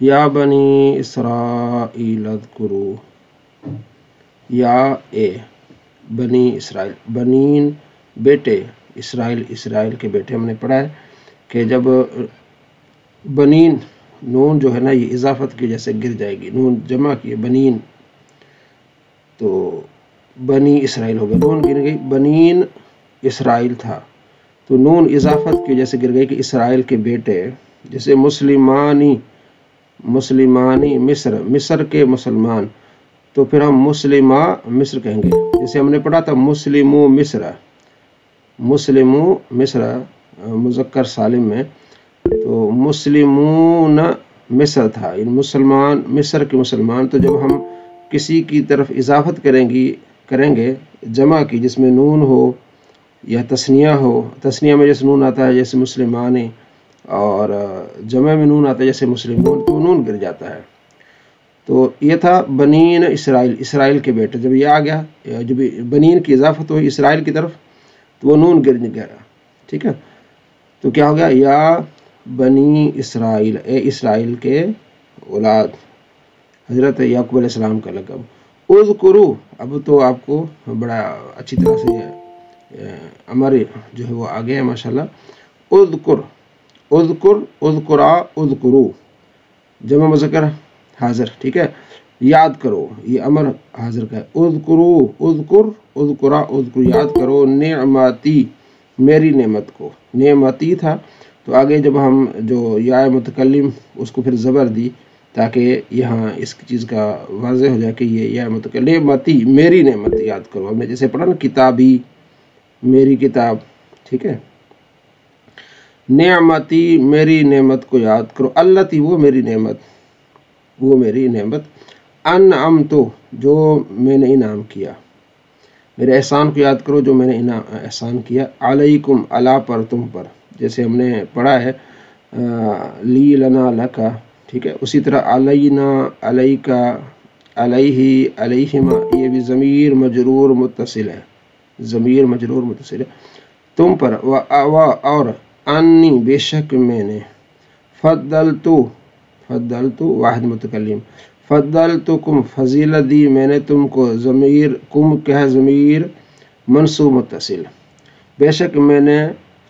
یا بنی اسرائیل اذکرو، یا اے بنی اسرائیل، بنین بیٹے، اسرائیل اسرائیل کے بیٹے. ہم نے پڑھا ہے کہ جب بنین نون جو ہے نا یہ اضافت کی وجہ سے گر جائے گی، نون جمع کی بنین تو بنی اسرائیل ہو گیا، نون گر گئی، بنین اسرائیل تھا تو نون اضافت کی وجہ سے گر گئی کہ اسرائیل کے بیٹے. جیسے مسلمانی مصر، مصر کے مسلمان، تو پھر ہم مسلمہ مصر کہیں گے. جیسے ہم نے پڑھا تھا مسلمو مصر مذکر سالم میں، تو مسلمون مصر تھا، مسلمان مصر کے مسلمان. تو جب ہم کسی کی طرف اضافت کریں گے جمع کی جس میں نون ہو یا تثنیہ ہو، تثنیہ میں جیسے نون آتا ہے جیسے مسلمانی، اور جمع میں نون آتا ہے جیسے مسلمون، تو نون گر جاتا ہے. تو یہ تھا بنین اسرائیل، اسرائیل کے بیٹے. جب یہ آ گیا، جب بنین کی اضافت ہوئی اسرائیل کی طرف تو وہ نون گر گیا. ٹھیک ہے، تو کیا ہو گیا؟ یا بنی اسرائیل، اے اسرائیل کے اولاد. حضرت یعقوب علیہ السلام کا لقب. اذکرو، اب تو آپ کو بڑا اچھی طرح سے امر جو ہے وہ آگے ہے ماشاءاللہ. اذکرا، اذکرو، جمع مذکر حاضر. ٹھیک ہے، یاد کرو، یہ امر حاضر کا ہے. اذکرا، یاد کرو، نعمتی، میری نعمت کو. نعمتی تھا تو آگے جب ہم جو یا متکلم اس کو پھر زبر دی تاکہ یہاں اس چیز کا واضح ہو جائے کہ یہ یا متکلم. نعمتی، میری نعمت یاد کرو. ہم نے جیسے پڑھا نا کتابی، میری کتاب. ٹھیک ہے، نعمتی، میری نعمت کو یاد کرو. اللتی، وہ میری نعمت. انعمتو، جو میں نے انعام کیا. میرے احسان کو یاد کرو جو میں نے احسان کیا. علیکم، علی پر، تم پر. جیسے ہم نے پڑھا ہے لی، لنا، لکا. ٹھیک ہے، اسی طرح علینا، علیکا، علیہ، علیہما، یہ بھی ضمیر مجرور متصل ہے. تم پر. اور انی، بے شک میں نے. فضلتو، واحد متکلم. فضلتکم، فضیلت دی میں نے تم کو. ضمیر کم کیا ہے؟ ضمیر منصوب متصل. بے شک میں نے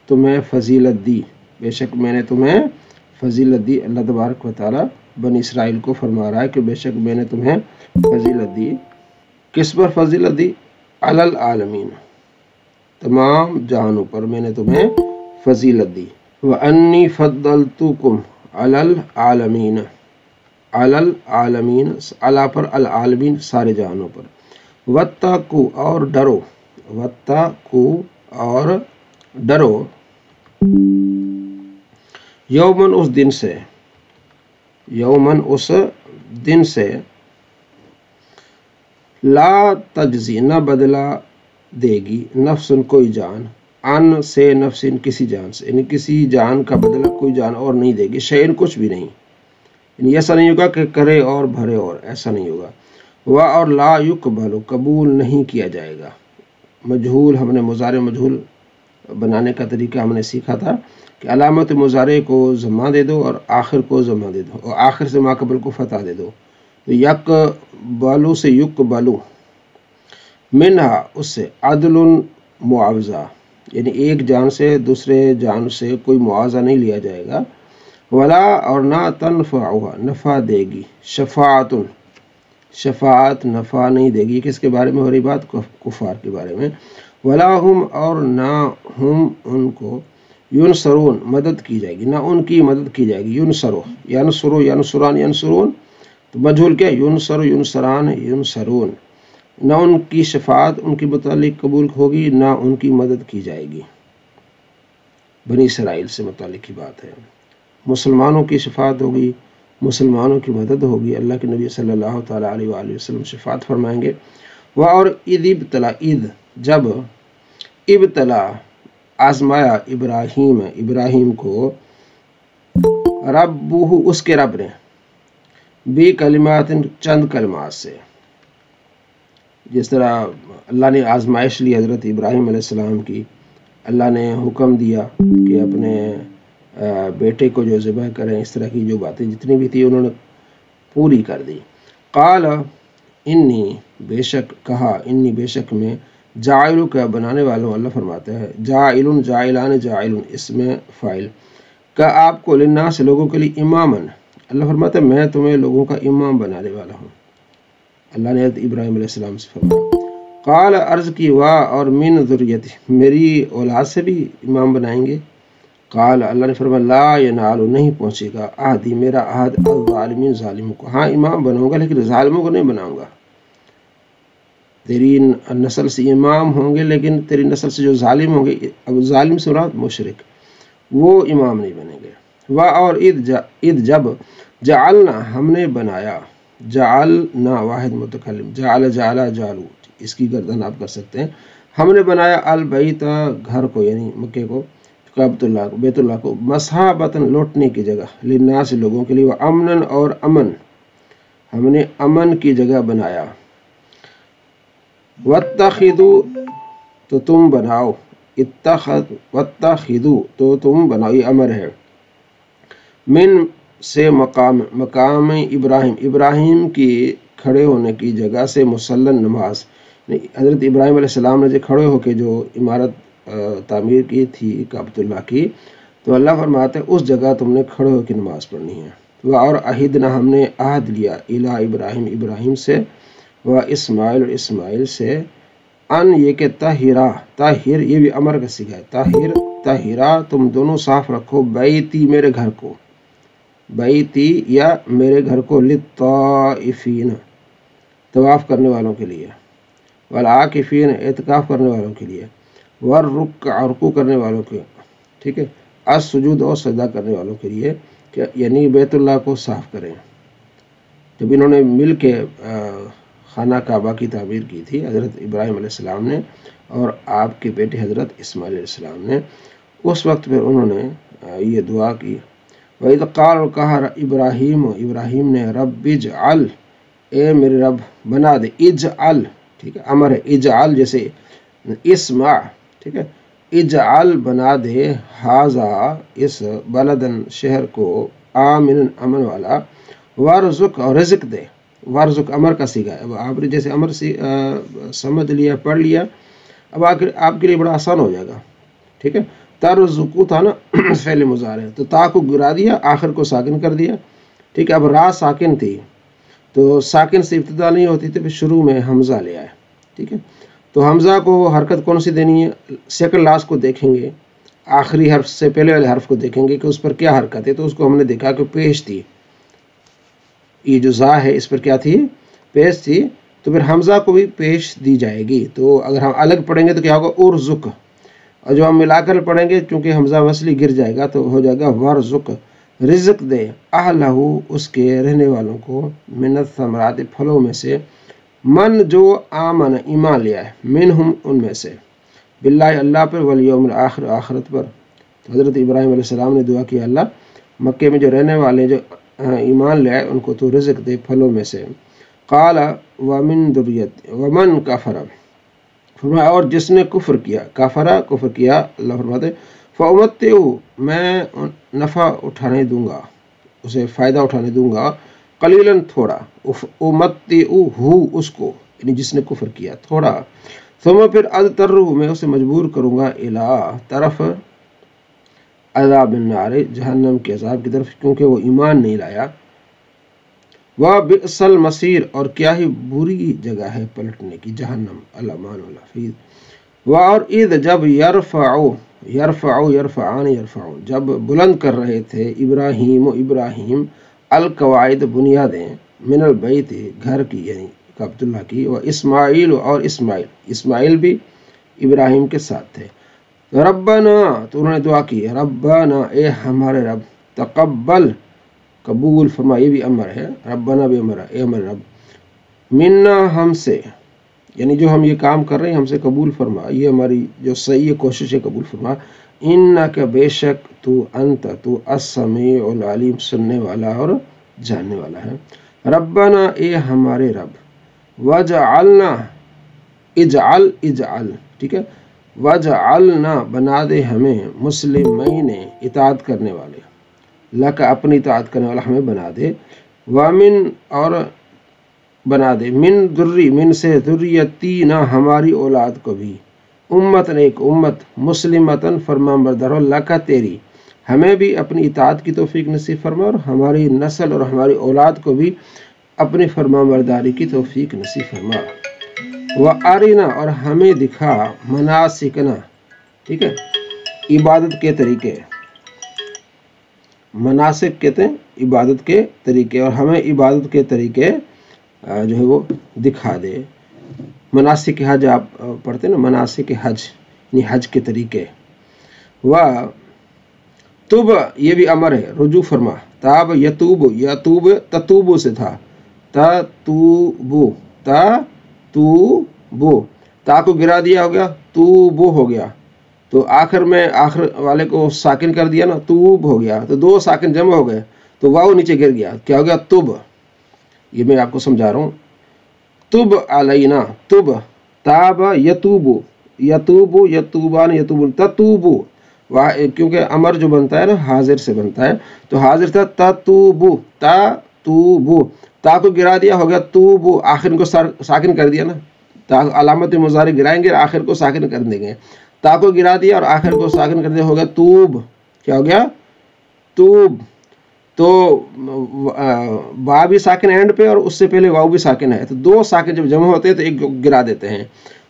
تمہیں فضیلت دی، اللہ تبارک و تعالی بنی اسرائیل کو فرما رہا ہے کہ بے شک میں نے تمہیں فضیلت دی. کس پر فضیلت دی؟ علی العالمین، تمام جہانوں پر میں نے تمہیں فضیلت دی. وَأَنِّي فَضَّلْتُكُمْ عَلَى الْعَالَمِينَ، علی پر، العالمین، سارے جہانوں پر. وَاتَّقُوا، اور ڈرو. وَاتَّقُوا، اور ڈرو. یومن، اس دن سے. اس دن سے. لا تجزی، نہ بدلہ دے گی. نفسن، کوئی جان. ان سے، نفسن، کسی جان سے، یعنی کسی جان کا بدلہ کوئی جان اور نہیں دے گی. شیئن، کچھ بھی نہیں. یعنی ایسا نہیں ہوگا کہ کرے اور بھرے اور، ایسا نہیں ہوگا. اور لا یقبل، قبول نہیں کیا جائے گا. مجہول، ہم نے مضارع مجہول بنانے کا طریقہ ہم نے سیکھا تھا کہ علامت مضارع کو ضمہ دے دو اور آخر کو ضمہ دے دو، اور آخر سے ما قبل کو فتح دے دو. تو یقبلو سے یقبلو. منہا، اس سے. عدل، معاوضہ، یعنی ایک جان سے دوسرے جان سے کوئی معاوضہ نہیں لیا جائے گا. ولا، اور نہ. تنفعها، نفع دے گی. شفاعت نفع نہیں دے گی. کس کے بارے میں ہو رہی بات؟ کفار کے بارے میں. ولا ہم، اور نہ ہم ان کو. ینصرون، مدد کی جائے گی، نہ ان کی مدد کی جائے گی. ینصرون، تو مجہول کیا؟ ینصر، ینصران، ینصرون. نہ ان کی شفاعت ان کے متعلق قبول ہوگی، نہ ان کی مدد کی جائے گی. بنی اسرائیل سے متعلق کی بات ہے. مسلمانوں کی شفاعت ہوگی، مسلمانوں کی مدد ہوگی. اللہ کے نبی صلی اللہ تعالیٰ علیہ وآلہ وسلم شفاعت فرمائیں گے. اور جب ابتلا، آزمایا. ابراہیم کو. ربہ، اس کے رب نے. بھی کلمات، چند کلمات سے. جس طرح اللہ نے آزمائش لی حضرت ابراہیم علیہ السلام کی، اللہ نے حکم دیا کہ اپنے بیٹے کو جو ذبح کریں، اس طرح کی جو باتیں جتنی بھی تھی انہوں نے پوری کر دی۔ قال انی، بے شک کہا، انی بے شک میں، جاعل کا بنانے والوں، اللہ فرماتا ہے جاعل، جاعلان، جاعل اس میں فاعل، کا آپ کو، للناس لوگوں کے لیے، امامن، اللہ فرماتا ہے میں تمہیں لوگوں کا امام بنانے والا ہوں، اللہ نے حضرت ابراہیم علیہ السلام سے فرمایا۔ قال عرض کی، واہ، اور من ذریتی، میری اولاد سے بھی امام بنائیں گے؟ قال اللہ نے فرمایا لا ینال، نہیں پہنچے گا، عہدی میرا عہد، الظالمین ظالموں کو، ہاں امام بناؤں گا لیکن ظالموں کو نہیں بناؤں گا، تیری نسل سے امام ہوں گے لیکن تیری نسل سے جو ظالم ہوں گے، اب ظالم سے مراد مشرک، وہ امام نہیں بنیں گے۔ اور اذ جب، جعلنا ہم نے بنایا، جعلنا واحد متکلم، جعل، جعلا، جعلو، اس کی گردن آپ کر سکتے ہیں، ہم نے بنایا البیت، گھر کو یعنی مکے کو، بیت اللہ کو، مصحابتاً لوٹنے کی جگہ، للناس لوگوں کے لیے، وامناً اور امن، ہم نے امن کی جگہ بنایا، واتخذوا تو تم بناؤ، واتخذوا تو تم بناؤ، یہ امر ہے، من سے مقام ابراہیم، ابراہیم کی کھڑے ہونے کی جگہ سے، مسلن نماز، حضرت ابراہیم علیہ السلام نے جو کھڑے ہو کے جو عمارت تعمیر کی تھی کعبۃ اللہ کی، تو اللہ فرماتے ہیں اس جگہ تم نے کھڑے ہو کے نماز پڑھنی ہے۔ اور عہدنا ہم نے عہد لیا، الی ابراہیم، ابراہیم سے، و اسماعیل، اور اسماعیل سے، ان یہ کہ طاہر یہ بھی امر کا صیغہ ہے، طاہرا تم دونوں صاف رکھو، بیتی میرے گھر کو، بیتی یا میرے گھر کو، للطائفین طواف کرنے والوں کے لیے، والعاکفین اعتکاف کرنے والوں کے لیے، والرکع رکوع کرنے والوں کے، ٹھیک ہے، السجود اور سجدہ کرنے والوں کے لیے، کہ یعنی بیت اللہ کو صاف کریں۔ جب انہوں نے مل کے خانہ کعبہ کی تعمیر کی تھی، حضرت ابراہیم علیہ السلام نے اور آپ کے بیٹے حضرت اسماعیل علیہ السلام نے، اس وقت پھر انہوں نے یہ دعا کی، وَإِذْ قَالَ، اور کہا ابراہیم، ابراہیم نے، رب اجعل، اے میرے رب بنا دے، اجعل، ٹھیک ہے، امر ہے، اجعل جیسے اسمع، ٹھیک ہے، اجعل بنا دے، ھذا اس، بلدن شہر کو، آمن امن والا، وارزق اور رزق دے، وارزق امر کا صیغہ ہے، اب آپ نے جیسے امر سے سمجھ لیا، پڑھ لیا، اب آپ کے لیے بڑا آسان ہو جائے گا، ٹھیک ہے، ترزقو تھا نا فعل مضارع، تو تا کو گرا دیا، آخر کو ساکن کر دیا، ٹھیک ہے، اب را ساکن تھی تو ساکن سے ابتدا نہیں ہوتی تھی، پھر شروع میں حمزہ لے آئے، ٹھیک ہے، تو حمزہ کو حرکت کون سی دینی ہے، سیکنڈ لاسٹ کو دیکھیں گے، آخری حرف سے پہلے والے حرف کو دیکھیں گے کہ اس پر کیا حرکت ہے، تو اس کو ہم نے دیکھا کہ پیش تھی، یہ جو زا ہے اس پر کیا تھی، پیش تھی، تو پھر حمزہ کو بھی پیش دی جائے گی، تو اگر ہم الگ پڑھیں گے تو کیا ہوگا، ارزق، اور جو ہم ملا کر پڑھیں گے کیونکہ حمزہ وصلی گر جائے گا تو ہو جائے گا ورزق، رزق دے، اہلہ اس کے رہنے والوں کو، من الثمرات پھلوں میں سے، من جو آمن ایمان لیا ہے، منہم ان میں سے، باللہ اللہ پر، والیوم الآخر آخرت پر، تو حضرت ابراہیم علیہ السلام نے دعا کی، اللہ مکے میں جو رہنے والے جو ایمان لے آئے ان کو تو رزق دے پھلوں میں سے، قال ومن ذریت ومن کفر، فرمایا اور جس نے کفر کیا، کافرہ کفر کیا، اللہ فرماتے فَأُمَتِّعُهُ میں نفع اٹھانے دوں گا، اسے فائدہ اٹھانے دوں گا، قلیلاً تھوڑا، اُمَتِّعُهُ اس کو، یعنی جس نے کفر کیا تھوڑا، ثم پھر اضطرُّهُ میں اسے مجبور کروں گا، الی طرف، عذاب النار جہنم کے عذاب کی طرف، کیونکہ وہ ایمان نہیں لایا، وَبِئْسَ الْمَصِيرُ اور کیا ہی بری جگہ ہے پلٹنے کی، جہنم، اللہ مان الحفیظ، اور اذ جب، یرفعون جب بلند کر رہے تھے، ابراہیم القواعد بنیادیں، من البیت گھر کی یعنی کعبۃ اللہ کی، و اسماعیل اور اسماعیل بھی ابراہیم کے ساتھ تھے، ربنا تو انہوں نے دعا کی، ربنا اے ہمارے رب، تقبل قبول فرما، یہ بھی امر ہے، ربنا بھی امر ہے، اے ہمارے رب، منا ہم سے، یعنی جو ہم یہ کام کر رہے ہیں ہم سے قبول فرما، یہ ہماری جو صحیح کوشش ہے قبول فرما، انک بے شک تو، انت تو، السمیع العلیم سننے والا اور جاننے والا ہے، ربنا اے ہمارے رب، وجعلنا اجعل، ٹھیک ہے، وجعلنا بنا دے ہمیں مسلمین اطاعت کرنے والے، لک اپنی اطاعت کرنے والا ہمیں بنا دے، ومن اور بنا دے من ذری من سے ذریتینا ہماری اولاد کو بھی، امتن ایک امت، مسلمتن فرمانبردار لک تیری، ہمیں بھی اپنی اطاعت کی توفیق نصیب فرما اور ہماری نسل اور ہماری اولاد کو بھی اپنی فرمانبرداری کی توفیق نصیب فرما، وَأَرِنَا اور ہمیں دکھا مناسکنا، ٹھیک ہے، عبادت کے طریقے، مناسک کہتے ہیں عبادت کے طریقے، اور ہمیں عبادت کے طریقے جو ہے وہ دکھا دے۔ مناسک حج آپ پڑھتے ہیں نا، مناسک حج یعنی حج کے طریقے۔ تب یہ بھی امر ہے، رجوع فرما، تاب یتوب، یتوب تتوبو سے تھا، تتوبو، تتوبو، تا کو گرا دیا ہو گیا، توبو ہو گیا، تو آخر میں آخر والے کو ساکن کر دیا نا، توب ہو گیا، تو دو ساکن جمع ہو گئے تو واو نیچے گر گیا، کیا ہو گیا؟ تب۔ یہ میں آپ کو سمجھا رہا ہوں، تب علینا، تب، تاب یتوبو، یتوبو، یتوبان، یتوبون، تتوبو، کیونکہ امر جو بنتا ہے نا حاضر سے بنتا ہے، تو حاضر تھا تتوبو، تتوبو، تا کو گرا دیا ہو گیا توبو، آخر کو ساکن کر دیا نا، تا علامت مضارع گرائیں گے آخر کو ساکن کر دیں گے، تا کو گرا دیا اور آخر کو ساکن کر دیا ہو گیا توب، کیا ہو گیا؟ توب۔ تو با بھی ساکن اینڈ پہ اور اس سے پہلے واو بھی ساکن ہے، تو دو ساکن جب جمع ہوتے ہیں تو ایک گرا دیتے ہیں،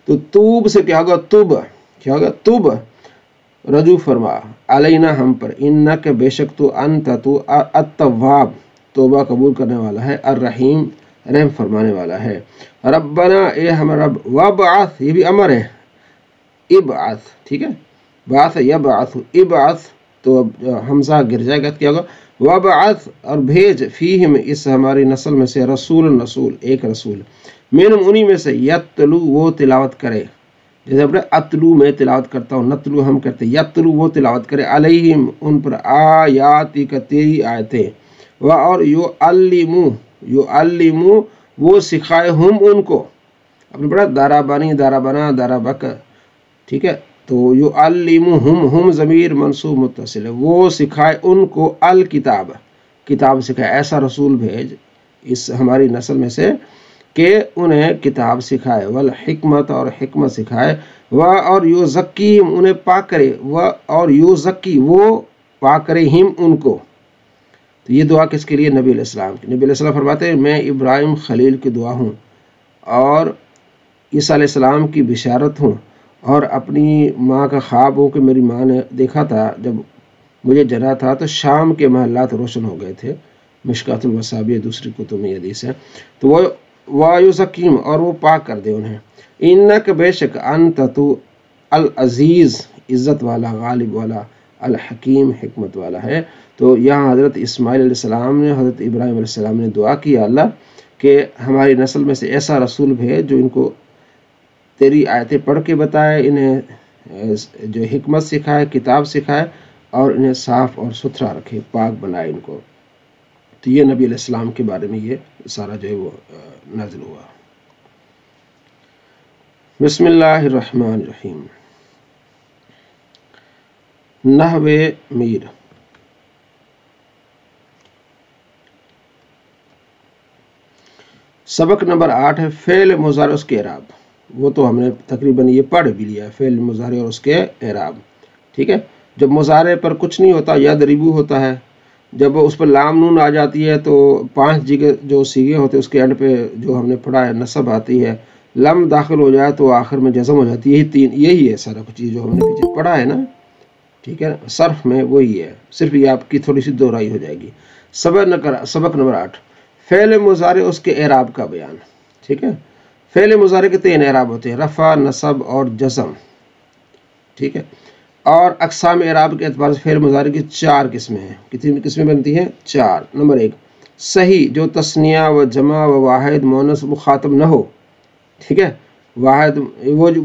تو توب سے کیا ہوگا؟ تب، کیا ہوگا؟ تب، رجوع فرما، علینا ہم پر، انک بے شک تو، انت تو، التواب توبہ قبول کرنے والا ہے، الرحیم رحم فرمانے والا ہے، ربنا اے ہم رب، وابعث یہ بھی امر ہے، ابعث، ٹھیک ہے، بعث یبعث، ابعث تو اب حمزہ گر جائے گا، کیا ہوگا؟ وابعث اور بھیج، فیہم اس ہماری نسل میں سے، رسول رسول ایک رسول، منہم انہی میں سے، یتلو وہ تلاوت کرے، جیسے اپنے اتلو میں تلاوت کرتا ہوں، نتلو ہم کرتے، یتلو وہ تلاوت کرے، علیہم ان پر، آیاتی کا تیری آیتیں، اور یعلمو، یعلمو وہ سکھائے، ہم ان کو، اپنے پڑھا دارابانی، دارابنا، دارابک، ٹھیک ہے، تو یعلمہم، ہم ضمیر منصوب متصل ہے، وہ سکھائے ان کو، الکتاب کتاب سکھائے، ایسا رسول بھیج اس ہماری نسل میں سے کہ انہیں کتاب سکھائے، والحکمت اور حکمت سکھائے، اور یزکیہم انہیں پاک کرے، اور یزکی وہ پاک کرے، ہم ان کو۔ تو یہ دعا کس کے لیے؟ نبی علیہ السلام کی۔ نبی علیہ السلام فرماتے ہیں میں ابراہیم خلیل کی دعا ہوں اور عیسیٰ علیہ السلام کی بشارت ہوں، اور اپنی ماں کا خواب ہوں کہ میری ماں نے دیکھا تھا جب مجھے جنا تھا تو شام کے محلات روشن ہو گئے تھے، مشکات المصابیح دوسری کتب میں حدیث ہے، تو وہ وایزکیم اور وہ پاک کر دے انہیں، انک بے شک، انت تو، العزیز عزت والا، غالب والا، الحکیم حکمت والا ہے۔ تو یہاں حضرت اسماعیل علیہ السلام نے حضرت ابراہیم علیہ السلام نے دعا کی، اللہ کہ ہماری نسل میں سے ایسا رسول بھیج جو ان کو تیری آیتیں پڑھ کے بتائے، انہیں جو حکمت سکھائے، کتاب سکھائے، اور انہیں صاف اور ستھرا رکھے، پاک بنائے ان کو۔ تو یہ نبی علیہ السلام کے بارے میں یہ سارا جو ہے وہ نازل ہوا۔ بسم اللہ الرحمن الرحیم۔ نحو میر، سبق نمبر 8 ہے فعل مضارع اس کے اعراب، وہ تو ہم نے تقریباً یہ پڑھ بھی لیا ہے، فعل مضارع اور اس کے اعراب، ٹھیک ہے۔ جب مضارع پر کچھ نہیں ہوتا، یضربو ہوتا ہے، جب اس پر لام نون آ جاتی ہے تو 5 جگہ جو سیغے ہوتے ہیں اس کے اینڈ پہ جو ہم نے پڑھا ہے نصب آتی ہے، لم داخل ہو جائے تو آخر میں جزم ہو جاتی ہے، یہی ہے سارا کچھ جو ہم نے پیچھے پڑھا ہے نا، ٹھیک ہے، صرف میں وہی ہے، صرف یہ آپ کی تھوڑی سی دہرائی ہو جائے گی۔ سبق نمبر 8 فعل مضارع اس کے اعراب کا بیان، ٹھیک ہے۔ فعل مضارع کے 3 اعراب ہوتے ہیں، رفع، نصب اور جزم، ٹھیک ہے، اور اقسام اعراب کے اعتبار سے فعل مضارع کی 4 قسمیں ہیں۔ کتنی قسمیں بنتی ہیں؟ 4۔ نمبر 1 صحیح، جو تثنیہ و جمع و واحد مؤنث مخاطب نہ ہو، ٹھیک ہے، واحد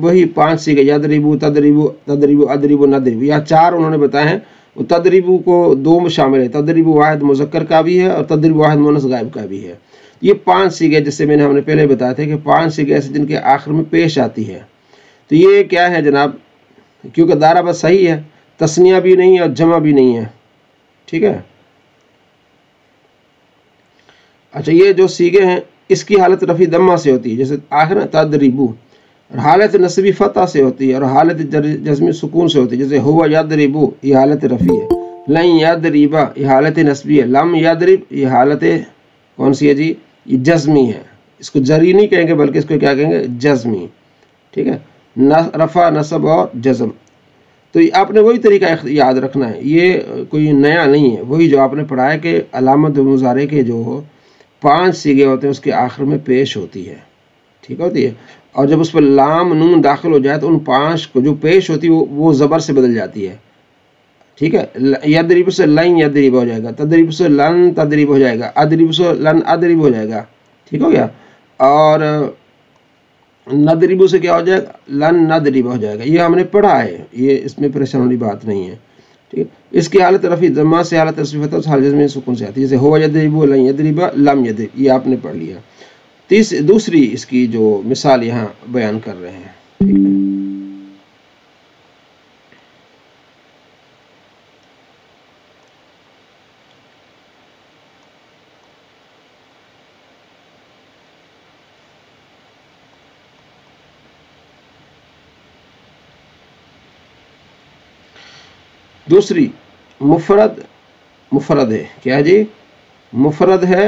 وہی 5 سیغے، یضربو، تضربو، تضربو، اضربو، نضربو، یا 4 انہوں نے بتائے ہیں۔ وہ تضربو کو 2 میں شامل ہے، تضربو واحد مذکر کا بھی ہے اور تضربو واحد مؤنث غائب کا بھی ہے۔ یہ 5 سیغے جس سے ہم نے پہلے بتایا تھا کہ 5 سیغے ایسے جن کے آخر میں پیش آتی ہے، تو یہ کیا ہے جناب؟ کیونکہ داربہ صحیح ہے، تسنیہ بھی نہیں ہے اور جمع بھی نہیں ہے، ٹھیک ہے۔ اچھا یہ جو سیغے ہیں اس کی حالت رفع دمہ سے ہوتی ہے، جیسے آخر تدریبو، اور حالت نصبی فتح سے ہوتی ہے، اور حالت جزمی سکون سے ہوتی ہے، جیسے ہوا یضربو یہ حالت رفعی ہے، لن یضربا یہ حالت نصبی ہے، لم یضرب یہ حالت کون سی ہے جی، یہ جزمی ہے، اس کو جری نہیں کہیں گے بلکہ اس کو کیا کہیں گے، جزمی، ٹھیک ہے، رفع نصب اور جزم۔ تو آپ نے وہی طریقہ یاد رکھنا ہے، یہ کوئی نیا نہیں ہے، وہی جو آپ نے پڑھا ہے کہ علامت مضارع کے جو 5 سیغے ہوتے ہیں اس کے آخر میں پیش ہوتی ہے، ٹھیک ہوتی ہے، اور جب اس پر لام نون داخل ہو جائے تو ان 5 کو جو پیش ہوتی ہے وہ زبر سے بدل جاتی ہے، ٹھیک ہے۔ یضرب سے لن یضرب ہو جائے گا، تضرب سے لن تضرب ہو جائے گا، اضرب سے لن اضرب ہو جائے گا، ٹھیک ہو گیا، اور نضرب سے کیا ہو جائے گا، لن نضرب ہو جائے گا۔ یہ ہم نے پڑھا ہے، یہ اس میں پریشان والی بات نہیں ہے، ٹھیک۔ اس کی حالت رفع ضمہ سے، حالت نصب فتح سے، حالت جزم سکون سے آتی ہے، جیسے ہوا یضرب لن یضرب لم یضرب، یہ آپ نے پڑھ لیا۔ دوسری اس کی جو مثال یہاں بیان کر رہے ہیں، ٹھیک ہے۔ دوسری مفرد ہے، کیا جی، مفرد ہے،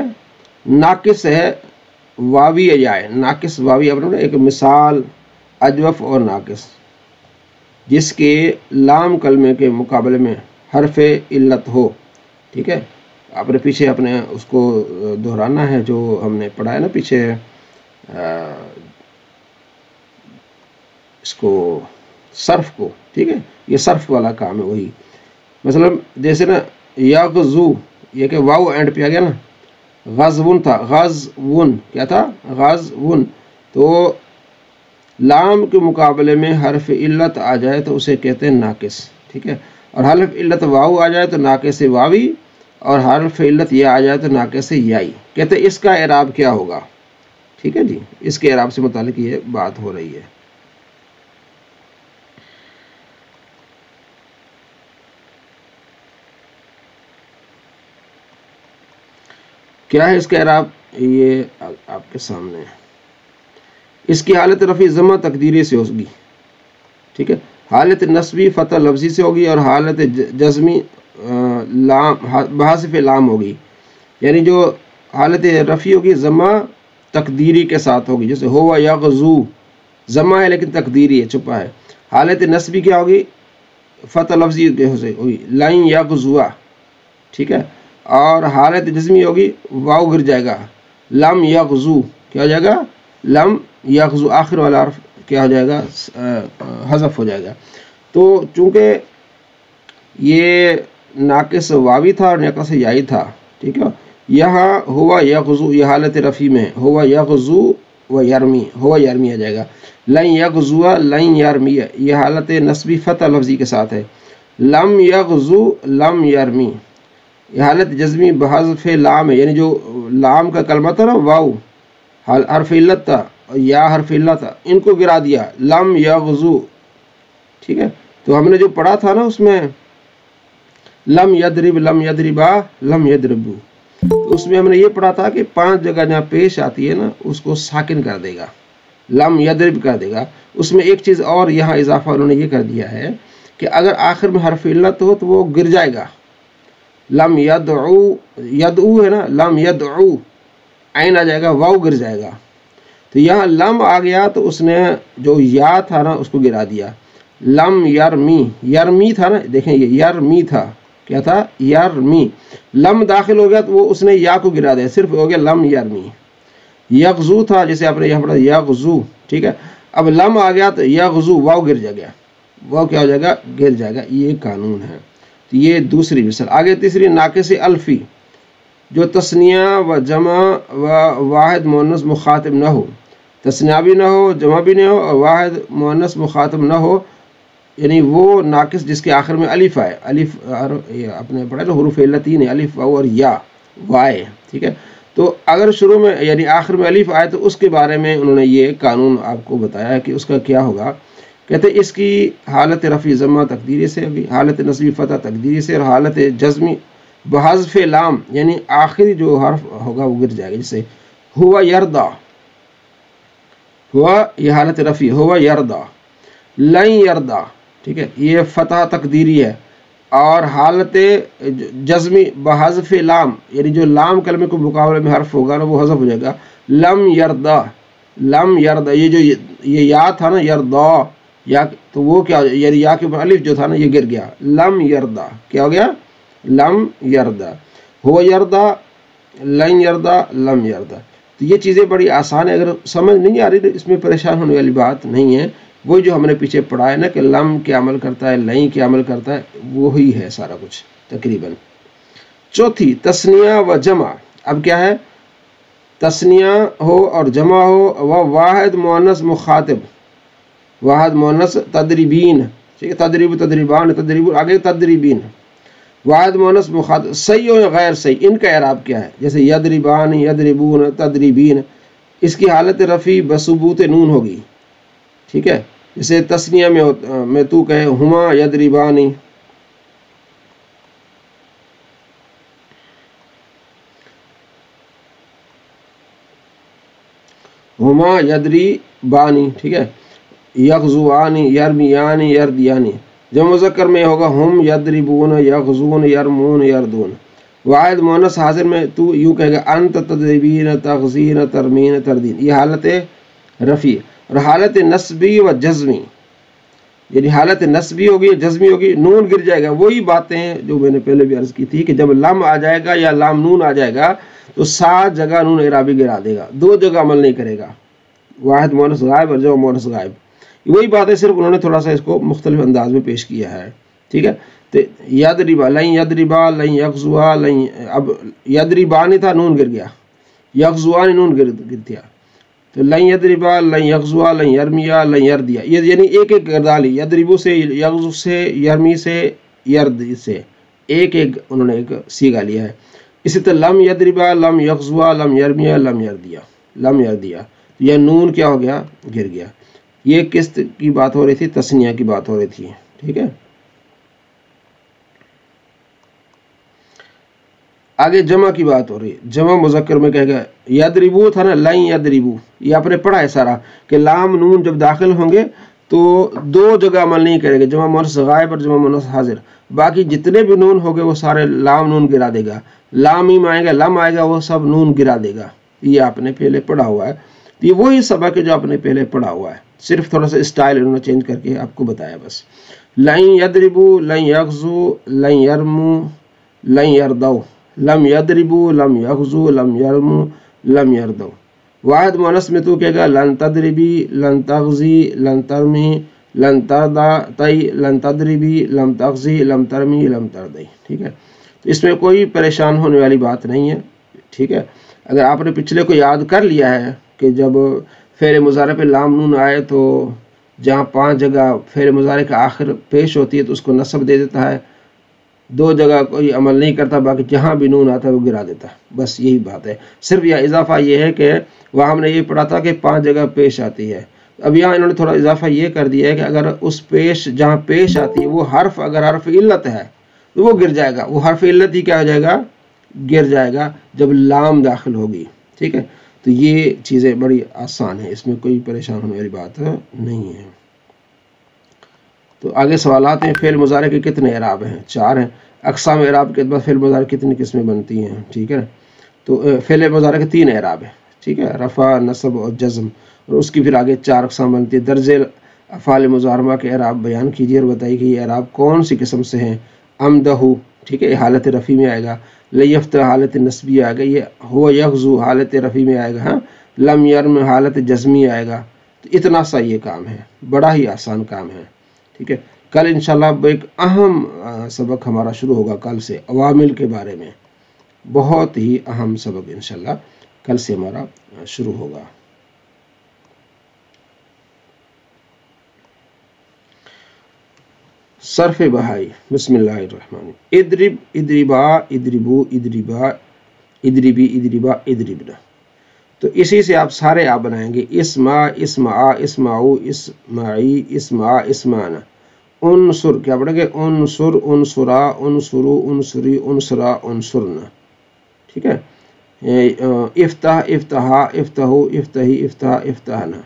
ناقص ہے، واوی جائے، ناقص واوی، اپنے ایک مثال اجوف اور ناقص، جس کے لام کلمے کے مقابلے میں حرف علت ہو، ٹھیک ہے۔ آپ نے پیچھے اپنے اس کو دہرانا ہے جو ہم نے پڑھا ہے نا پیچھے، اس کو صرف کو، ٹھیک ہے، یہ صرف والا کام ہے وہی، مثلا جیسے نا یغزو، یہ کہ واو اینڈ پہ آ گیا نا، غزون تھا، غزون کیا تھا، غزون، تو لام کے مقابلے میں حرف علت آ جائے تو اسے کہتے ہیں ناقص، ٹھیک ہے، اور حرف علت واو آ جائے تو ناقص واوی، اور حرف علت یا آ جائے تو ناقص یائی، کہتے ہیں اس کا اعراب کیا ہوگا، ٹھیک ہے جی، اس کے اعراب سے متعلق یہ بات ہو رہی ہے۔ کیا ہے اس کا اعراب، یہ آپ کے سامنے ہے۔ اس کی حالت رفع ضمہ تقدیری سے ہوگی، ٹھیک ہے، حالت نصبی فتح لفظی سے ہوگی، اور حالت جزمی لام بحذف لام ہوگی، یعنی جو حالت رفع ہوگی ضمہ تقدیری کے ساتھ ہوگی، جیسے ہوا یغزو، ضمہ ہے لیکن تقدیری ہے، چھپا ہے۔ حالت نصبی کیا ہوگی، فتح لفظی ہوگی، لن یغزوا، ٹھیک ہے، اور حالت جزمی ہوگی، واو گر جائے گا، لم یغزو، کیا ہو جائے گا، لم یغزو، آخر والا حرف کیا ہو جائے گا، حذف ہو جائے گا۔ تو چونکہ یہ ناقص واوی تھا اور ناقص یائی تھا، ٹھیک ہے، یہاں ہوا یغزو یہ حالت رفع میں ہے، ہوا یغزو و یرمی، ہوا یرمی آ جائے گا، لن یغزو لن یرمی یہ حالت نصبی فتح لفظی کے ساتھ ہے، لم یغزو لم یرمی یہ حالت جزمی بحذف لام ہے، یعنی جو لام کا کلمہ تھا نا، واو حرف علت تھا، یا حرف علت تھا، ان کو گرا دیا، لم یغزو، ٹھیک ہے۔ تو ہم نے جو پڑھا تھا نا اس میں لم یضرب لم یضربا لم یضربو، تو اس میں ہم نے یہ پڑھا تھا کہ 5 جگہ جہاں پیش آتی ہے نا اس کو ساکن کر دے گا، لم یضرب کر دے گا۔ اس میں ایک چیز اور یہاں اضافہ انہوں نے یہ کر دیا ہے کہ اگر آخر میں حرف علت ہو تو وہ گر جائے گا، لم یدعو، یدعو ہے نا، لم یدعو عین آ جائے گا، واو گر جائے گا، تو یہاں لم آ گیا تو اس نے جو یا تھا نا اس کو گرا دیا، لم یرمی، یرمی تھا نا، دیکھیں یہ یرمی تھا، کیا تھا، یرمی، لم داخل ہو گیا تو وہ اس نے یا کو گرا دیا، صرف ہو گیا لم یرمی۔ یغزو تھا جیسے آپ نے یہاں پڑھا یغزو، ٹھیک ہے، اب لم آ گیا تو یغزو، واو گر جائے گا، واو کیا ہو جائے گا، گر جائے گا، یہ قانون ہے۔ تو یہ دوسری مثال۔ آگے تیسری ناقص الفی، جو تثنیہ و جمع و واحد مؤنث مخاطب نہ ہو، تثنیہ بھی نہ ہو، جمع بھی نہ ہو، اور واحد مؤنث مخاطب نہ ہو، یعنی وہ ناقص جس کے آخر میں الف آئے، الف اپنے پڑھا نا حروف علتین ہے، الف واو اور یا وائے، ٹھیک ہے۔ تو اگر شروع میں یعنی آخر میں الف آئے تو اس کے بارے میں انہوں نے یہ قانون آپ کو بتایا ہے کہ اس کا کیا ہوگا کہتے اس کی حالت رفع ضمہ تقدیری سے ہوگی، حالت نصبی فتح تقدیری سے، اور حالت جزمی بحذف لام یعنی آخری جو حرف ہوگا وہ گر جائے گا، جیسے ہوا یردا، ہوا یہ حالت رفع، ہوا یردا، لن یردا، ٹھیک ہے، یہ فتح تقدیری ہے، اور حالت جزمی بحذف لام یعنی جو لام کلمے کو مقابلے میں حرف ہوگا نا وہ حذف ہو جائے گا، لم یردا، لم یردا، یہ جو یہ یا تھا نا یردا یا، تو وہ کیا یعنی یا کے اوپر الف جو تھا نا یہ گر گیا، لم یردا، کیا ہو گیا، لم یردا، ہو یردا، لن یردا، لم یردا۔ تو یہ چیزیں بڑی آسان ہے، اگر سمجھ نہیں آ رہی تو اس میں پریشان ہونے والی بات نہیں ہے، وہ جو ہم نے پیچھے پڑھا ہے نا کہ لم کیا عمل کرتا ہے، لن کیا عمل کرتا ہے، وہی ہے سارا کچھ تقریباً۔ چوتھی تثنیہ و جمع، اب کیا ہے، تثنیہ ہو اور جمع ہو، و واحد مؤنث مخاطب، واحد مؤنث تدریبین، ٹھیک ہے، تدریب تدریبان تدریب آگے تدریبین، واحد مؤنث مخاطب، صحیح ہو یا غیر صحیح، ان کا اعراب کیا ہے، جیسے یدربان، یدربون، تدریبین، اس کی حالت رفع بثبوت نون ہوگی، ٹھیک ہے، جیسے تثنیہ میں تو کہے ہما یدربانی، ہما یدربانی، ٹھیک ہے، یغزوانی، یرمیانی، یردیانی، جمع مذکر میں ہوگا ہم یضربون، یغزون، یرمون، یردون، واحد مؤنث حاضر میں تو یوں کہے گا انت تدریبین، تغزین، ترمین، تردین، یہ حالت رفع، اور حالت نصبی و جزمی، یعنی حالت نصبی ہوگی جزمی ہوگی، نون گر جائے گا، وہی باتیں ہیں جو میں نے پہلے بھی عرض کی تھی کہ جب لم آ جائے گا یا لام نون آ جائے گا تو 7 جگہ نون اعرابی گرا دے گا، 2 جگہ عمل نہیں کرے گا، واحد مؤنث غائب اور جمع مؤنث غائب، وہی بات ہے، صرف انہوں نے تھوڑا سا اس کو مختلف انداز میں پیش کیا ہے، ٹھیک ہے۔ تو یدربا، لن یدربا، لن یغزوا، لن، اب یدربانی تھا نون گر گیا، یغزوانی نون گر گیا، تو لن یدربا، لن یغزوا، لن یرمیا، لن یردیا، یہ یعنی ایک ایک گردالی، یدربو سے، یغزو سے، یرمی سے، یرد سے، ایک ایک انہوں نے ایک سیگا لیا ہے۔ اسی طرح لم یدربا، لم یغزوا، لم یرمیا، لم یردیا، لم یردیا، یہ نون کیا ہو گیا، گر گیا۔ یہ کس کی بات ہو رہی تھی، تثنیہ کی بات ہو رہی تھی، ٹھیک ہے۔ آگے جمع کی بات ہو رہی ہے، جمع مذکر میں کہے گا یدربو تھا نا، لن یدربو، یہ آپ نے پڑھا ہے سارا کہ لام نون جب داخل ہوں گے تو 2 جگہ عمل نہیں کرے گا، جمع مؤنث غائب اور جمع مؤنث حاضر، باقی جتنے بھی نون ہو گے وہ سارے لام نون گرا دے گا، لام میم آئے گا، لم آئے گا، وہ سب نون گرا دے گا، یہ آپ نے پہلے پڑھا ہوا ہے، یہ وہی سبق ہے جو آپ نے پہلے پڑھا ہوا ہے، صرف تھوڑا سا اسٹائل انہوں نے چینج کر کے آپ کو بتایا بس۔ لن یدربو، لن یغزو، لن یرمو، لن یردو، لم یدربو، لم یغزو، لم یرمو، لم یردو، واحد مؤنث میں تو کہے گا لن تدربی، لن تغزی، لن ترمی، لن تردا تئی، لن تدربی، لم تغزی، لم ترمی، لم تردئی، ٹھیک ہے، تو اس میں کوئی پریشان ہونے والی بات نہیں ہے، ٹھیک ہے۔ اگر آپ نے پچھلے کو یاد کر لیا ہے کہ جب فعل مضارع پہ لام نون آئے تو جہاں 5 جگہ فعل مضارع کا آخر پیش ہوتی ہے تو اس کو نصب دے دیتا ہے، 2 جگہ کوئی عمل نہیں کرتا، باقی جہاں بھی نون آتا ہے وہ گرا دیتا ہے، بس یہی بات ہے، صرف یہ اضافہ یہ ہے کہ وہاں ہم نے یہ پڑھا تھا کہ 5 جگہ پیش آتی ہے، اب یہاں انہوں نے تھوڑا اضافہ یہ کر دیا ہے کہ اگر اس پیش جہاں پیش آتی ہے وہ حرف اگر حرف علت ہے تو وہ گر جائے گا، وہ حرف علت ہی کیا ہو جائے گا، گر جائے گا جب لام داخل ہوگی، ٹھیک ہے۔ تو یہ چیزیں بڑی آسان ہیں، اس میں کوئی پریشان ہونے والی بات نہیں ہے۔ تو آگے سوالات ہیں، فعل مضارع کے کتنے اعراب ہیں، 4 ہیں، اقسام اعراب کے بعد فعل مضارع کتنی قسمیں بنتی ہیں، ٹھیک ہے۔ تو فعل مضارع کے 3 اعراب ہیں، ٹھیک ہے، رفع، نصب اور جزم، اور اس کی پھر آگے 4 اقسام بنتی ہے۔ درج افعال مضاربہ کے اعراب بیان کیجیے اور بتائیے کہ یہ اعراب کون سی قسم سے ہیں۔ امدہ، ٹھیک ہے، یہ حالت رفع میں آئے گا، لیفتح حالت نصبی آئے گا، یہ ہو یغزو حالت رفع میں آئے گا، ہاں، لم یرم حالت جزمی آئے گا۔ تو اتنا سا یہ کام ہے، بڑا ہی آسان کام ہے، ٹھیک ہے۔ کل انشاءاللہ ایک اہم سبق ہمارا شروع ہوگا کل سے، عوامل کے بارے میں، بہت ہی اہم سبق انشاءاللہ کل سے ہمارا شروع ہوگا۔ صرف بہائی، بسم اللہ الرحمن، ادرب، ادربا، ادربو، ادربا، ادربی، ادربا، ادربنا۔ تو اسی سے آپ سارے آپ بنائیں گے، اسما، اسمع، اسمعو، اسمعی، اسمع، اسمعنا۔ انصر کیا پڑھیں گے؟ انصر، انصرا، انصرو، انصری، انصرا، انصرنا، ٹھیک ہے۔ افتح، افتحا، افتحو، افتحی، افتح، افتحنا۔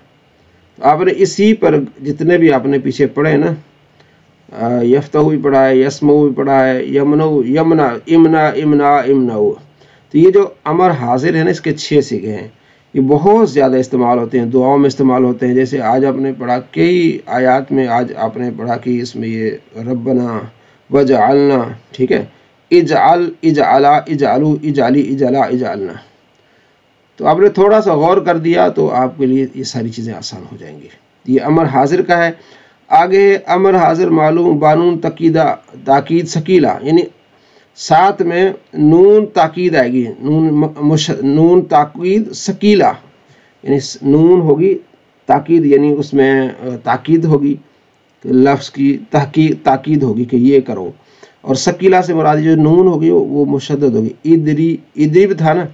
تو آپ نے اسی پر جتنے بھی آپ نے پیچھے پڑھے نا، یفتحو بھی پڑھا ہے، یسمعو بھی پڑھا ہے، یمنو، یمنا، امنا، امنا، امنعو۔ تو یہ جو امر حاضر ہے نا، اس کے 6 صیغے ہیں، یہ بہت زیادہ استعمال ہوتے ہیں، دعاؤں میں استعمال ہوتے ہیں۔ جیسے آج آپ نے پڑھا کئی آیات میں، آج آپ نے پڑھا کہ اس میں یہ ربنا وجعلنا، ٹھیک ہے، اجعل، اجعلا، اجعلو، اجعلی، اجعلا، اجعلنا۔ تو آپ نے تھوڑا سا غور کر دیا تو آپ کے لیے یہ ساری چیزیں آسان ہو جائیں گی۔ یہ امر حاضر کا ہے۔ آگے امر حاضر معلوم بانون تقیدہ، تاکید ثقیلہ، یعنی ساتھ میں نون تاکید آئے گی، نون تاکید ثقیلہ، یعنی نون ہوگی تاکید، یعنی اس میں تاکید ہوگی، لفظ کی تاکید ہوگی کہ یہ کرو، اور ثقیلہ سے مراد جو نون ہوگی وہ مشدد ہوگی۔ ادری، ادرب تھا نا،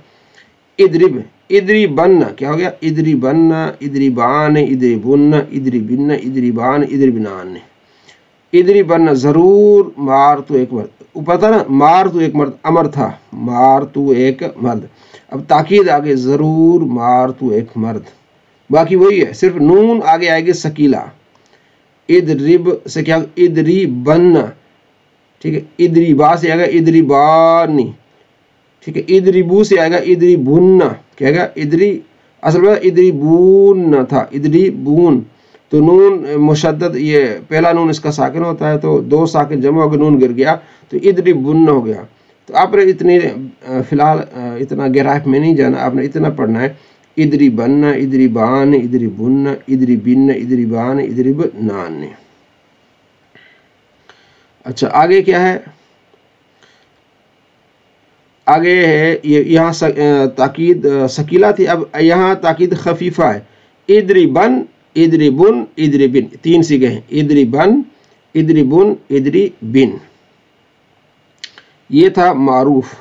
ادرب، ادری بن، کیا ہو گیا؟ ادری بن، ادری بان، ادری بن، ادری بن، ادری بان، ادری بنان۔ ادری بن، ضرور مار تو ایک مرد، اوپر تھا نا مار تو ایک مرد، امر تھا مار تو ایک مرد، اب تاکید آگے ضرور مار تو ایک مرد، باقی وہی ہے، صرف نون آگے آئے گی ثقیلہ۔ ادرب سے کیا؟ ادری بن، ٹھیک ہے، ادری با سے آئے گا ادری بانی، ٹھیک ہے، ادری بو سے آئے گا ادری بن، کیا گا؟ ادری، اصل میں ادری بون تھا، ادری بون، تو نون مشدد، یہ پہلا نون اس کا ساکن ہوتا ہے، تو 2 ساکن جمع ہو کے نون گر گیا تو ادری بن ہو گیا۔ تو آپ نے اتنی فی الحال اتنا گہرائی میں نہیں جانا، آپ نے اتنا پڑھنا ہے، ادری بن، ادری بان، ادری بن، ادری بن، ادری بان، ادری بنان۔ اچھا آگے کیا ہے؟ آگے ہے یہاں تاکید ثقیلہ تھی، اب یہاں تاکید خفیفہ ہے۔ ادری بن، ادری بن، ادری بن، 3 صیغے ہیں، ادری بن، ادری بن، ادری بن۔ یہ تھا معروف،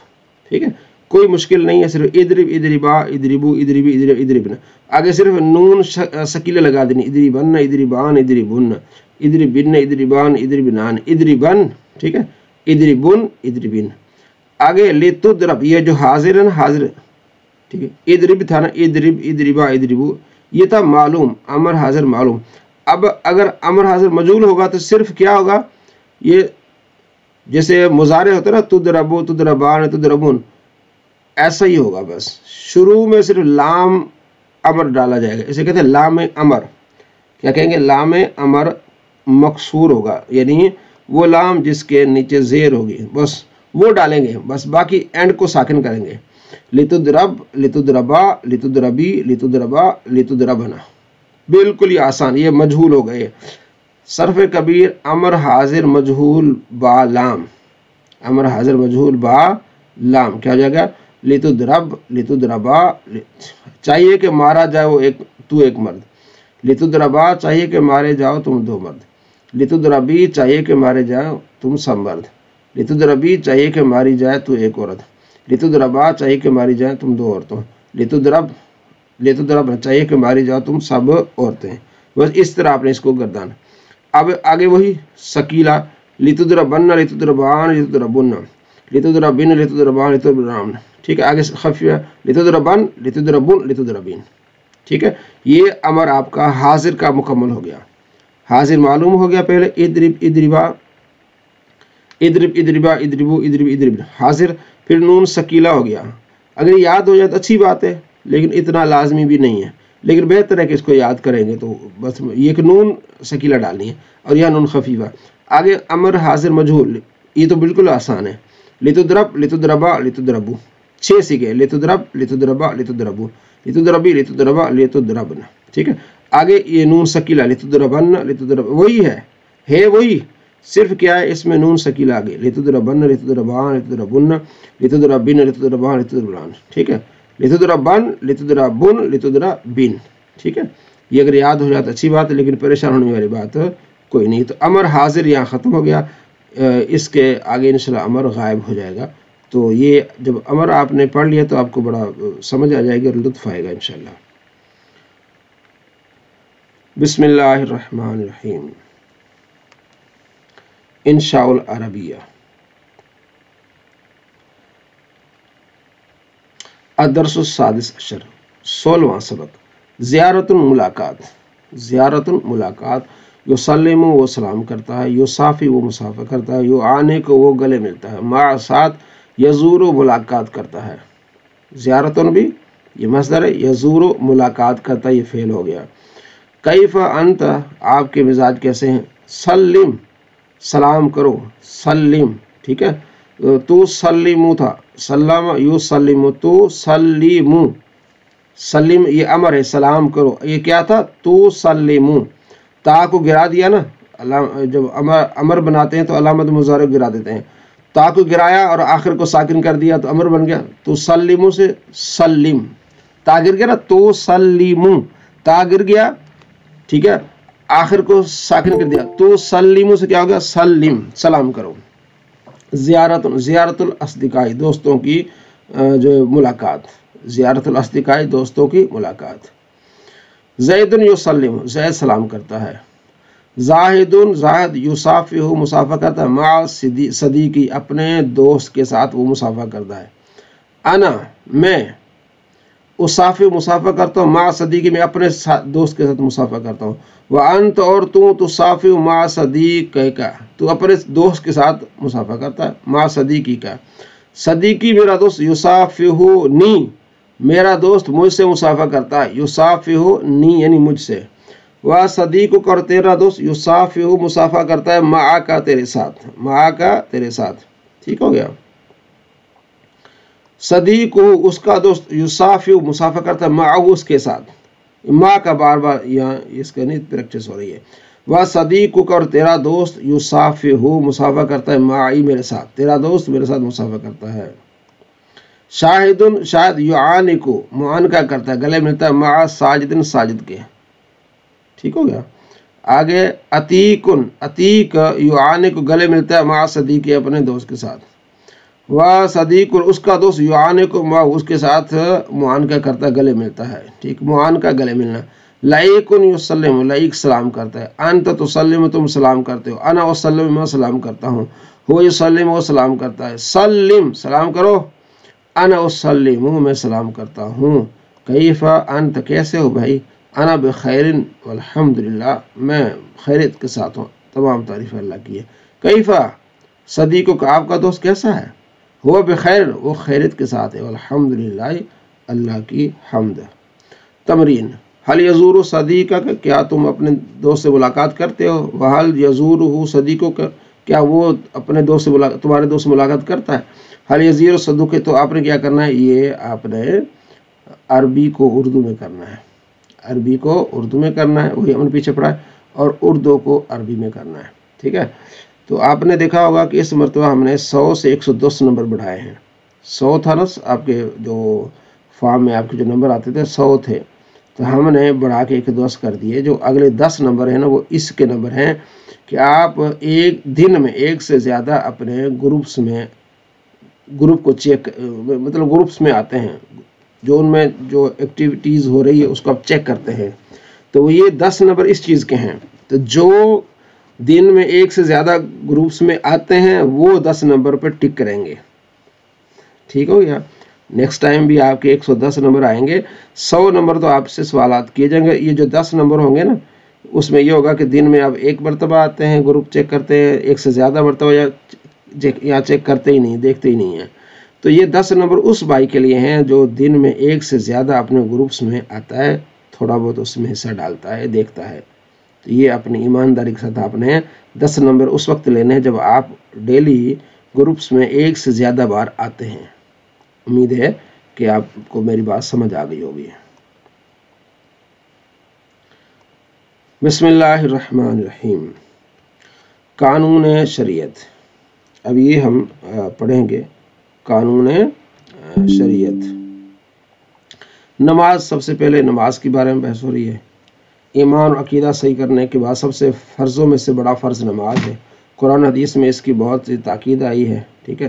ٹھیک ہے، کوئی مشکل نہیں ہے، صرف ادرب، ادربا، ادربو، ادربی، ادربن، آگے صرف نون ثقیلہ لگا دینی، ادری بن، ادری بان، ادری بن، ادری بن، ادری بان، ادری بنان، ادری بن، ٹھیک ہے، ادری بن، ادری بن۔ آگے لتضرب، یہ جو حاضر ہے نا، حاضر، ٹھیک ہے، ادرب تھا نا، ادرب، ادربا، ادربو، یہ تھا معلوم، امر حاضر معلوم۔ اب اگر امر حاضر مجہول ہوگا تو صرف کیا ہوگا؟ یہ جیسے مضارع ہوتا ہے نا، تضربو، تضربان، تضربون، ایسا ہی ہوگا، بس شروع میں صرف لام امر ڈالا جائے گا، اسے کہتے ہیں لام امر، کیا کہیں گے؟ لام امر مکسور ہوگا، یعنی وہ لام جس کے نیچے زیر ہوگی، بس وہ ڈالیں گے، بس باقی اینڈ کو ساکن کریں گے۔ لتضرب، لتضربا، لتضربی، لتضربا، لتضربنا، بالکل ہی آسان، یہ مجہول ہو گئے۔ صرف کبیر امر حاضر مجہول با لام، امر حاضر مجہول با لام، کیا ہو جائے گا؟ لتضرب، لتضربا، چاہیے کہ مارا جائے تو ایک مرد، لتضربا چاہیے کہ مارے جاؤ تم 2 مرد، لتضربی چاہیے کہ مارے جاؤ تم سب مرد، لتضربی چاہیے کہ ماری جائے تو ایک عورت، لتضربا چاہیے کہ ماری جائے تم 2 عورتوں، لتضرب چاہیے کہ ماری جاؤ تم سب عورتیں، بس اس طرح آپ نے اس کو گردان۔ اب آگے وہی ثقیلہ، لتضربن، لتضربان، لتضربن، لتضربن، لتضربان، لتضربان، ٹھیک ہے، آگے خفیہ، لتضربن، لتضربن، لتضربین، ٹھیک ہے۔ یہ امر آپ کا حاضر کا مکمل ہو گیا، حاضر معلوم ہو گیا پہلے، ادرب، ادربا، ادرب، ادربا، ادربو، ادرب، ادربن، حاضر، پھر نون ثقیلہ ہو گیا۔ اگر یاد ہو جائے تو اچھی بات ہے، لیکن اتنا لازمی بھی نہیں ہے، لیکن بہتر ہے کہ اس کو یاد کریں گے تو بس یہ کہ نون ثقیلہ ڈالنی ہے اور یہ نون خفیفہ۔ آگے امر حاضر مجہول، یہ تو بالکل آسان ہے، لتضرب، لتضربا، لتضربو، 6 صیغے، لتضرب، لتضربا، لتضربو، لتضربی، لتضربا، لتضربن، ٹھیک ہے۔ آگے یہ نون ثقیلہ، لتضربن، لتضرب، وہی ہے وہی، صرف کیا ہے اس میں نون ثقیلہ آگے، لتضربن، لتضربان، لتضربن، لتضربن، لتضربان، لتضربان، ٹھیک ہے، لتضربن، لتضربن، لتضربین، ٹھیک ہے۔ یہ اگر یاد ہو جائے تو اچھی بات ہے، لیکن پریشان ہونے والی بات کوئی نہیں۔ تو امر حاضر یہاں ختم ہو گیا، اس کے آگے انشاءاللہ امر غائب ہو جائے گا۔ تو یہ جب امر آپ نے پڑھ لیا تو آپ کو بڑا سمجھ آ جائے گا اور لطف آئے گا انشاءاللہ۔ بسم اللہ الرحمن الرحیم۔ انشاء العربیہ۔ الدرس السادس عشر، 16واں سبق، زیارت الملاقات۔ زیارت الملاقات، یسلم وہ سلام کرتا ہے، یصافی وہ مسافہ کرتا ہے، یعانق کو وہ گلے ملتا ہے، مع ساتھ، یزور ملاقات کرتا ہے۔ زیارتن بھی یہ مصدر ہے، یزور ملاقات کرتا ہے یہ فعل ہو گیا۔ کیف انت، آپ کے مزاج کیسے ہیں؟ سلم سلام کرو، سلم، ٹھیک ہے۔ تو سلمو تھا، سلم یو سلم، تو سلمو، سلم یہ امر ہے، سلام کرو، یہ کیا تھا؟ تو سلمو، تا کو گرا دیا نا، جب امر بناتے ہیں تو علامت مضارع گرا دیتے ہیں، تا کو گرایا اور آخر کو ساکن کر دیا تو امر بن گیا۔ تو سلمو سے سلم، تا گر گیا نا، تو سلمو، تا گر گیا، ٹھیک ہے، آخر کو ساکن کر دیا، تو سلمو سے کیا ہو گیا؟ سلم، سلام کرو۔ زیارت الاصدقاء، دوستوں کی جو ملاقات، زیارت الاصدقاء، دوستوں کی ملاقات۔ زید یسلم، زید سلام کرتا ہے۔ زاہد، زاہد یصافح، مسافہ کرتا ہے، مع صدیقی، اپنے دوست کے ساتھ وہ مسافہ کرتا ہے۔ انا، میں، اصافح مسافہ کرتا ہوں، مع صدیقی، میں اپنے دوست کے ساتھ مسافہ کرتا ہوں۔ وانت، اور تو، تصافح مع صدیقک، تو اپنے دوست کے ساتھ مسافہ کرتا ہے، مع صدیقی کا، صدیقی میرا دوست، یصافحنی، میرا دوست مجھ سے مسافہ کرتا ہے، یصافحنی یعنی مجھ سے، و صدیقک، اور تیرا دوست، یصافح مسافہ کرتا ہے، معک، تیرے ساتھ، معک، تیرے ساتھ، ٹھیک ہو گیا۔ صدیق اس کا دوست، یصافح مسافہ کرتا ہے، معه اس کے ساتھ، ماں کا بار بار یہاں اس کا نہیں پریکٹس ہو رہی ہے۔ وہ صدیقک، اور تیرا دوست، یصافح مسافہ کرتا ہے، معی میرے ساتھ، تیرا دوست میرے ساتھ مسافہ کرتا ہے۔ شاہد، شاہد یعانق، معانقہ کرتا ہے، گلے ملتا ہے، مع ساجد، ساجد کے، ٹھیک ہو گیا۔ آگے عتیق، عتیق یعانق، گلے ملتا ہے، مع صدیق، اپنے دوست کے ساتھ۔ وہ صدیق، اس کا دوست، یعانق، مع اس کے ساتھ معانقہ کرتا ہے، گلے ملتا ہے، ٹھیک، معانقہ گلے ملنا۔ لعیق یسلم، لعیق سلام کرتا ہے۔ انت تسلم، تم سلام کرتے ہو۔ انا اسلم، میں سلام کرتا ہوں۔ ہو یسلم، وہ سلام کرتا ہے۔ سلم، سلام کرو۔ انا اسلم، میں سلام کرتا ہوں۔ کیف انت، کیسے ہو بھائی؟ انا بخیر والحمدللہ، میں خیریت کے ساتھ ہوں، تمام تعریف اللہ کی ہے۔ کیف، صدیقک، آپ کا دوست کیسا ہے؟ وہ بخیر، وہ خیریت کے ساتھ ہے، والحمدللہ، اللہ کی حمد۔ تمرین، حل یزور صدیقک، کیا تم اپنے دوست سے ملاقات کرتے ہو؟ وحل یزورہ صدیقک، کیا وہ اپنے دوست سے تمہارے دوست سے ملاقات کرتا ہے؟ حل یزور صدیقک، تو آپ نے کیا کرنا ہے؟ یہ آپ نے عربی کو اردو میں کرنا ہے، عربی کو اردو میں کرنا ہے، وہی ہم نے پیچھے پڑھا ہے، اور اردو کو عربی میں کرنا ہے، ٹھیک ہے۔ تو آپ نے دیکھا ہوگا کہ اس مرتبہ ہم نے 100 سے 110 نمبر بڑھائے ہیں۔ 100 تھا نا آپ کے جو فارم میں آپ کے جو نمبر آتے تھے 100 تھے، تو ہم نے بڑھا کے 110 کر دیے۔ جو اگلے 10 نمبر ہیں نا وہ اس کے نمبر ہیں کہ آپ ایک دن میں ایک سے زیادہ اپنے گروپس میں، گروپ کو چیک، مطلب گروپس میں آتے ہیں، جو ان میں جو ایکٹیویٹیز ہو رہی ہے اس کو آپ چیک کرتے ہیں، تو یہ 10 نمبر اس چیز کے ہیں۔ تو جو دن میں ایک سے زیادہ گروپس میں آتے ہیں وہ 10 نمبر پہ ٹک کریں گے، ٹھیک ہو گیا۔ نیکسٹ ٹائم بھی آپ کے 110 نمبر آئیں گے، 100 نمبر تو آپ سے سوالات کیے جائیں گے۔ یہ جو 10 نمبر ہوں گے نا اس میں یہ ہوگا کہ دن میں آپ ایک مرتبہ آتے ہیں، گروپ چیک کرتے ہیں، ایک سے زیادہ مرتبہ یا چیک کرتے ہی نہیں، دیکھتے ہی نہیں ہیں۔ تو یہ 10 نمبر اس بھائی کے لیے ہیں جو دن میں ایک سے زیادہ اپنے گروپس میں آتا ہے، تھوڑا بہت اس میں حصہ ڈالتا ہے، دیکھتا ہے۔ تو یہ اپنی ایمانداری کے ساتھ آپ نے 10 نمبر اس وقت لینے ہیں جب آپ ڈیلی گروپس میں ایک سے زیادہ بار آتے ہیں۔ امید ہے کہ آپ کو میری بات سمجھ آ گئی ہوگی۔ بسم اللہ الرحمن الرحیم۔ قانون شریعت، اب یہ ہم پڑھیں گے قانون شریعت۔ نماز، سب سے پہلے نماز کے بارے میں بحث ہو رہی ہے۔ ایمان اور عقیدہ صحیح کرنے کے بعد سب سے فرضوں میں سے بڑا فرض نماز ہے۔ قرآن حدیث میں اس کی بہت تاکید آئی ہے، ٹھیک ہے۔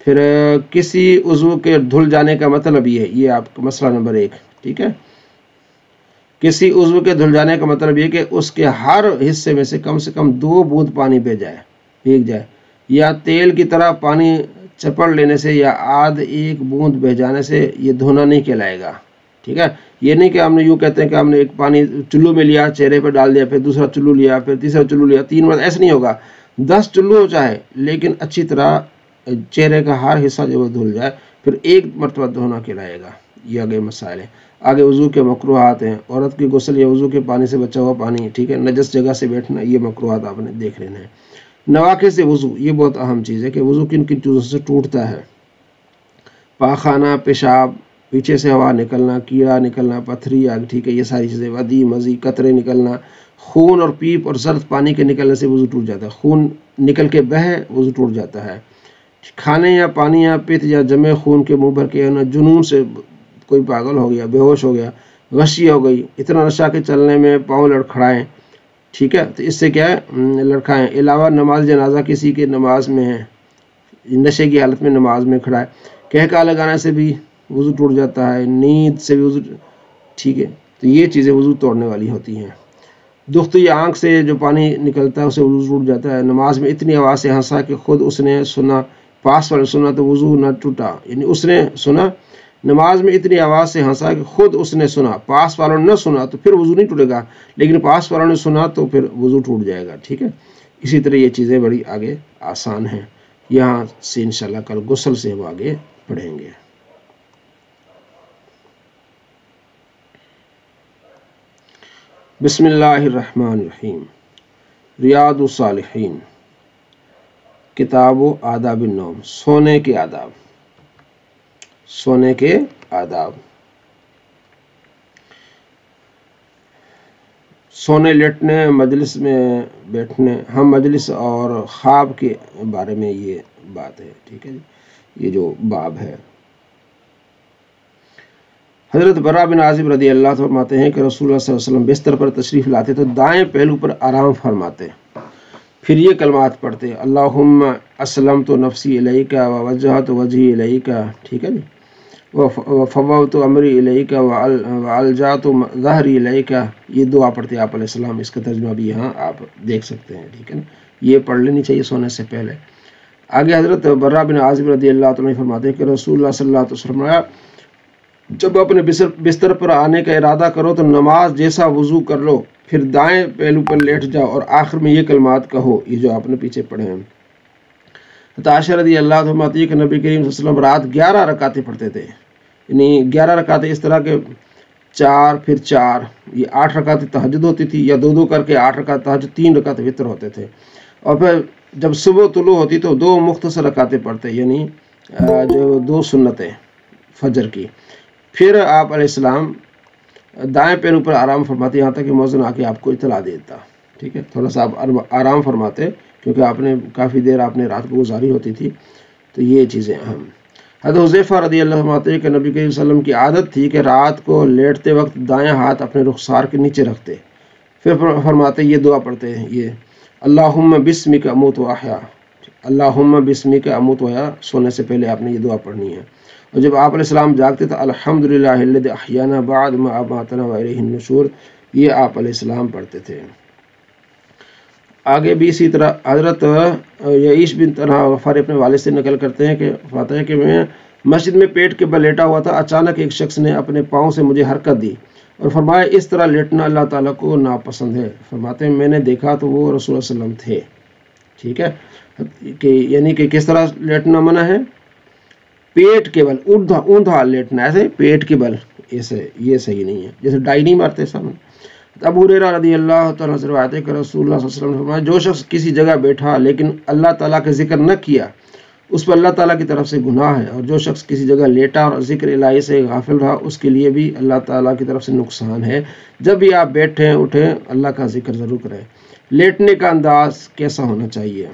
پھر کسی عضو کے دھل جانے کا مطلب یہ آپ کا مسئلہ نمبر 1، ٹھیک ہے۔ کسی عضو کے دھل جانے کا مطلب یہ کہ اس کے ہر حصے میں سے کم 2 بوند پانی بھیگ جائے، یا تیل کی طرح پانی چپڑ لینے سے یا آدھ 1 بوند بہ جانے سے یہ دھونا نہیں کہلائے گا، ٹھیک ہے۔ یہ نہیں کہ ہم نے یوں کہتے ہیں کہ ہم نے ایک پانی چلو میں لیا، چہرے پہ ڈال دیا، پھر دوسرا چلو لیا، پھر تیسرا چلو لیا، 3 بار، ایسے نہیں ہوگا۔ 10 چلو ہو چاہے، لیکن اچھی طرح چہرے کا ہر حصہ جو وہ دھل جائے، پھر 1 مرتبہ دھونا کہلائے گا۔ یہ آگے مسائل ہیں۔ آگے وضو کے مکروہات ہیں۔ عورت کی غسل یا وضو کے پانی سے بچا ہوا پانی، ٹھیک ہے۔ نجس جگہ سے بیٹھنا، یہ مکروہات آپ نے دیکھ لینا ہے۔ نواقض سے وضو، یہ بہت اہم چیز ہے کہ وضو کن کن چیزوں سے ٹوٹتا ہے۔ پاخانہ، پیشاب، پیچھے سے ہوا نکلنا، کیڑا نکلنا، پتھری، آگ، ٹھیک ہے، یہ ساری چیزیں، ودی، مزی، قطرے نکلنا، خون اور پیپ اور زرد پانی کے نکلنے سے وضو ٹوٹ جاتا ہے۔ خون نکل کے بہے، وضو ٹوٹ جاتا ہے۔ کھانے یا پانی یا پت یا جمے خون کے منہ بھر کے، جنون سے کوئی پاگل ہو گیا، بے ہوش ہو گیا، غشی ہو گئی، اتنا نشہ کے چلنے میں پاؤں لڑکھڑائیں، ٹھیک ہے، تو اس سے کیا ہے، لڑکھائیں۔ علاوہ نماز جنازہ کسی کے نماز میں ہے، نشے کی حالت میں نماز میں کھڑا ہے، کہکا لگانے سے بھی وضو ٹوٹ جاتا ہے، نیند سے بھی وضو، ٹھیک ہے، تو یہ چیزیں وضو توڑنے والی ہوتی ہیں۔ دخت یا آنکھ سے جو پانی نکلتا ہے اسے وضو ٹوٹ جاتا ہے۔ نماز میں اتنی آواز سے ہنسا کہ خود اس نے سنا، پاس والے سنا تو وضو نہ ٹوٹا، یعنی اس نے سنا، نماز میں اتنی آواز سے ہنسا کہ خود اس نے سنا، پاس والوں نے نہ سنا تو پھر وضو نہیں ٹوٹے گا، لیکن پاس والوں نے سنا تو پھر وضو ٹوٹ جائے گا، ٹھیک ہے۔ اسی طرح یہ چیزیں بڑی آگے آسان ہیں، یہاں سے انشاءاللہ کل غسل سے ہم آگے پڑھیں گے۔ بسم اللہ الرحمن الرحیم۔ ریاض الصالحین، کتاب و آداب النوم، سونے کے آداب۔ سونے کے آداب، سونے، لیٹنے، مجلس میں بیٹھنے، ہم مجلس اور خواب کے بارے میں یہ بات ہے، ٹھیک ہے جی، یہ جو باب ہے۔ حضرت براء بن عازب رضی اللہ عنہ فرماتے ہیں کہ رسول اللہ صلی اللہ علیہ وسلم بستر پر تشریف لاتے تو دائیں پہلو پر آرام فرماتے، پھر یہ کلمات پڑھتے، اللہم اسلمت نفسی الیک ووجہت وجہی الیک، ٹھیک ہے جی، وفوضت امری الیک والجأت ظہری الیک، یہ دعا پڑھتے آپ علیہ السلام۔ اس کا ترجمہ بھی یہاں آپ دیکھ سکتے ہیں، ٹھیک ہے نا، یہ پڑھ لینی چاہیے سونے سے پہلے۔ آگے حضرت براء بن عازب رضی اللہ عنہ فرماتے ہیں کہ رسول اللہ صلی اللہ علیہ وسلم فرمایا، جب اپنے بستر پر آنے کا ارادہ کرو تو نماز جیسا وضو کر لو، پھر دائیں پہلو پر لیٹ جاؤ اور آخر میں یہ کلمات کہو، یہ جو آپ نے پیچھے پڑھے ہیں۔ عائشہ رضی اللہ عنہ فرماتی ہے کہ نبی کریم صلی اللہ علیہ وسلم رات 11 رکعتیں پڑھتے تھے، یعنی 11 رکعتیں اس طرح کے 4 پھر 4، یہ 8 رکعتیں تہجد ہوتی تھی، یا 2 کر کے 8 رکعت تہجد، 3 رکعت وتر ہوتے تھے، اور پھر جب صبح طلوع ہوتی تو 2 مختصر رکعتیں پڑھتے، یعنی جو 2 سنتیں فجر کی۔ پھر آپ علیہ السلام دائیں پہلو پر آرام فرماتے یہاں تک کہ مؤذن آ کے آپ کو اطلاع دیتا، ٹھیک ہے، تھوڑا سا آپ آرام فرماتے کیونکہ آپ نے کافی دیر آپ نے رات کو گزاری ہوتی تھی، تو یہ چیزیں اہم۔ حضرت حذیفہ رضی اللہ عنہ فرماتے ہیں کہ نبی کریم صلی اللہ علیہ وسلم کی عادت تھی کہ رات کو لیٹتے وقت دائیں ہاتھ اپنے رخسار کے نیچے رکھتے، پھر فرماتے یہ دعا پڑھتے ہیں، یہ اللہم بسمک اموت و احیا، اللہم بسمک اموت و احیا، سونے سے پہلے آپ نے یہ دعا پڑھنی ہے۔ اور جب آپ علیہ السلام جاگتے تو الحمدللہ الذی احیانا بعد ما اماتنا والیہ النشور، یہ آپ علیہ السلام پڑھتے تھے۔ آگے بھی اسی طرح حضرت یعیش بن طلحہ غفاری اپنے والد سے نقل کرتے ہیں کہ فرماتے ہیں کہ میں مسجد میں پیٹ کے بل لیٹا ہوا تھا، اچانک ایک شخص نے اپنے پاؤں سے مجھے حرکت دی اور فرمایا اس طرح لیٹنا اللہ تعالیٰ کو ناپسند ہے۔ فرماتے ہیں میں نے دیکھا تو وہ رسول اللہ صلی اللہ علیہ وسلم تھے، ٹھیک ہے، کہ یعنی کہ کس طرح لیٹنا منع ہے، پیٹ کے بل، اوندا لیٹنا، ایسے پیٹ کے بل، ایسے، یہ صحیح نہیں ہے، جیسے ڈائی نہیں مارتے سامنے۔ ابو ہریرہ رضی اللہ تعالیٰ سے روایت ہے کہ رسول اللہ صلی اللہ علیہ وسلم نے فرمایا جو شخص کسی جگہ بیٹھا لیکن اللہ تعالیٰ کا ذکر نہ کیا اس پر اللہ تعالیٰ کی طرف سے گناہ ہے، اور جو شخص کسی جگہ لیٹا اور ذکر الہی سے غافل رہا اس کے لیے بھی اللہ تعالیٰ کی طرف سے نقصان ہے۔ جب بھی آپ بیٹھیں اٹھیں اللہ کا ذکر ضرور کریں۔ لیٹنے کا انداز کیسا ہونا چاہیے،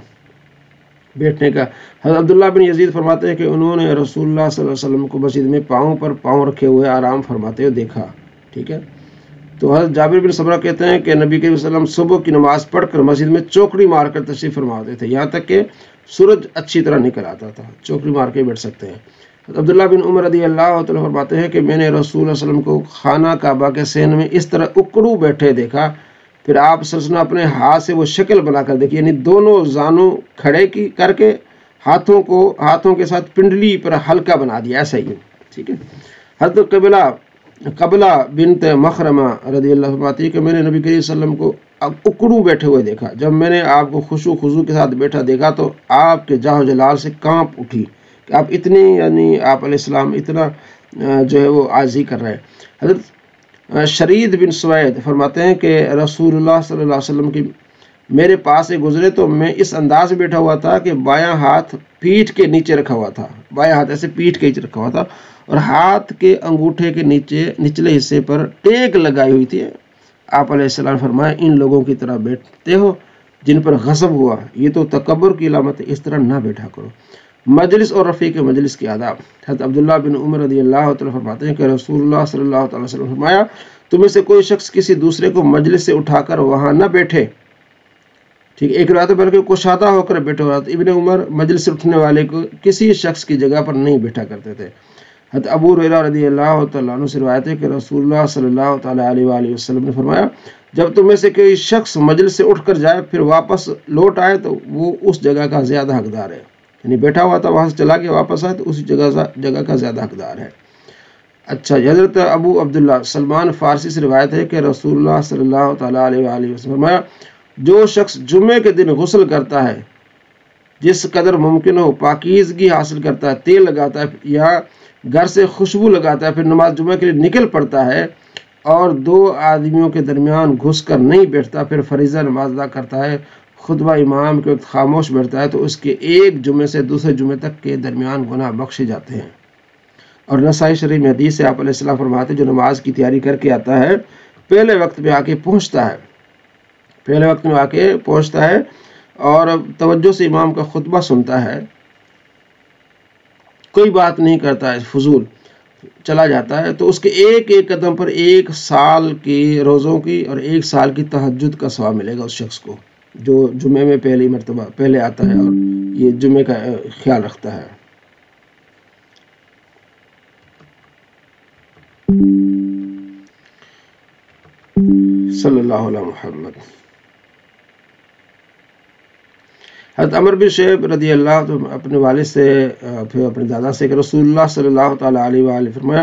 بیٹھنے کا، حضرت عبداللہ بن یزید فرماتے ہیں کہ انہوں نے رسول اللہ صلی اللہ علیہ وسلم کو مسجد میں پاؤں پر پاؤں رکھے ہوئے آرام فرماتے ہوئے دیکھا، ٹھیک ہے، تو حضرت جابر بن سمرہ کہتے ہیں کہ نبی کریم صلی اللہ علیہ وسلم صبح کی نماز پڑھ کر مسجد میں چوکڑی مار کر تشریف فرماتے تھے، یہاں تک کہ سورج اچھی طرح نکل آتا تھا، چوکڑی مار کے بیٹھ سکتے ہیں۔ عبداللہ بن عمر رضی اللہ تعالیٰ فرماتے ہیں کہ میں نے رسول اللہ صلی اللہ علیہ وسلم کو خانہ کعبہ کے صحن میں اس طرح اکڑو بیٹھے دیکھا، پھر آپ صلی اللہ علیہ وسلم اپنے ہاتھ سے وہ شکل بنا کر دیکھی، یعنی دونوں زانوں کھڑے کر کے ہاتھوں کے ساتھ پنڈلی پر ہلکا بنا دیا، ایسا ہی، ٹھیک ہے۔ حضرت قبلہ بنت مخرمہ رضی اللہ عنہ فرماتی ہے کہ میں نے نبی کریم صلی اللہ علیہ وسلم کو اکڑو بیٹھے ہوئے دیکھا، جب میں نے آپ کو خشوع و خضوع کے ساتھ بیٹھا دیکھا تو آپ کے جاہ و جلال سے کانپ اٹھی کہ آپ اتنی، یعنی آپ علیہ السلام اتنا جو ہے وہ عاجزی کر رہے ہیں۔ حضرت شرید بن سوید فرماتے ہیں کہ رسول اللہ صلی اللہ علیہ وسلم کی میرے پاس سے گزرے تو میں اس انداز میں بیٹھا ہوا تھا کہ بایاں ہاتھ پیٹھ کے نیچے رکھا ہوا تھا، بایاں ہاتھ ایسے پیٹھ کے نیچے رکھا ہوا تھا اور ہاتھ کے انگوٹھے کے نچلے حصے پر ٹیک لگائی ہوئی تھی۔ آپ علیہ السلام فرمایا ان لوگوں کی طرح بیٹھتے ہو جن پر غضب ہوا، یہ تو تکبر کی علامت ہے، اس طرح نہ بیٹھا کرو۔ مجلس اور رفیق مجلس کے آداب۔ حضرت عبداللہ بن عمر رضی اللہ تعالیٰ فرماتے ہیں کہ رسول اللہ صلی اللہ تعالیٰ وسلم فرمایا تم میں سے کوئی شخص کسی دوسرے کو مجلس سے اٹھا کر وہاں نہ بیٹھے، ٹھیک، ایک روایت بلکہ کشادہ ہو کر بیٹھے ہوا تھا۔ ابن عمر مجلس سے اٹھنے والے کو کسی شخص کی جگہ پر نہیں بیٹھا کرتے تھے۔ حضرت ابو ہریرہ رضی اللہ تعالیٰ عنہ سے روایت ہے کہ رسول اللہ صلی اللہ تعالیٰ علیہ وآلہ وسلم نے فرمایا جب تم میں سے کوئی شخص مجلس سے اٹھ کر جائے پھر واپس لوٹ آئے تو وہ اس جگہ کا زیادہ حقدار ہے، یعنی بیٹھا ہوا تھا وہاں سے چلا کے واپس آئے تو اسی جگہ کا زیادہ حقدار ہے۔ اچھا، حضرت ابو عبداللہ سلمان فارسی سے روایت ہے کہ رسول اللہ صلی اللہ تعالیٰ علیہ وآلہ وسلم فرمایا جو شخص جمعے کے دن غسل کرتا ہے، جس قدر ممکن ہو پاکیزگی حاصل کرتا ہے، تیل لگاتا ہے یا گھر سے خوشبو لگاتا ہے، پھر نماز جمعہ کے لیے نکل پڑتا ہے اور دو آدمیوں کے درمیان گھس کر نہیں بیٹھتا، پھر فریضہ نماز ادا کرتا ہے، خطبہ امام کے وقت خاموش بیٹھتا ہے تو اس کے ایک جمعے سے دوسرے جمعے تک کے درمیان گناہ بخشے جاتے ہیں۔ اور نسائی شریف میں حدیث سے آپ علیہ السلام فرماتے جو نماز کی تیاری کر کے آتا ہے پہلے وقت میں آ کے پہنچتا ہے اور توجہ سے امام کا خطبہ سنتا ہے، کوئی بات نہیں کرتا ہے، فضول چلا جاتا ہے تو اس کے ایک ایک قدم پر 1 سال کی روزوں کی اور 1 سال کی تہجد کا ثواب ملے گا اس شخص کو جو جمعے میں پہلی مرتبہ پہلے آتا ہے اور یہ جمعے کا خیال رکھتا ہے۔ صلی اللہ علیہ محمد۔ حضرت عمر بن شعیب رضی اللہ عنہ اپنے والد سے پھر اپنے دادا سے کہ رسول اللہ صلی اللہ تعالیٰ علیہ وآلہ فرمایا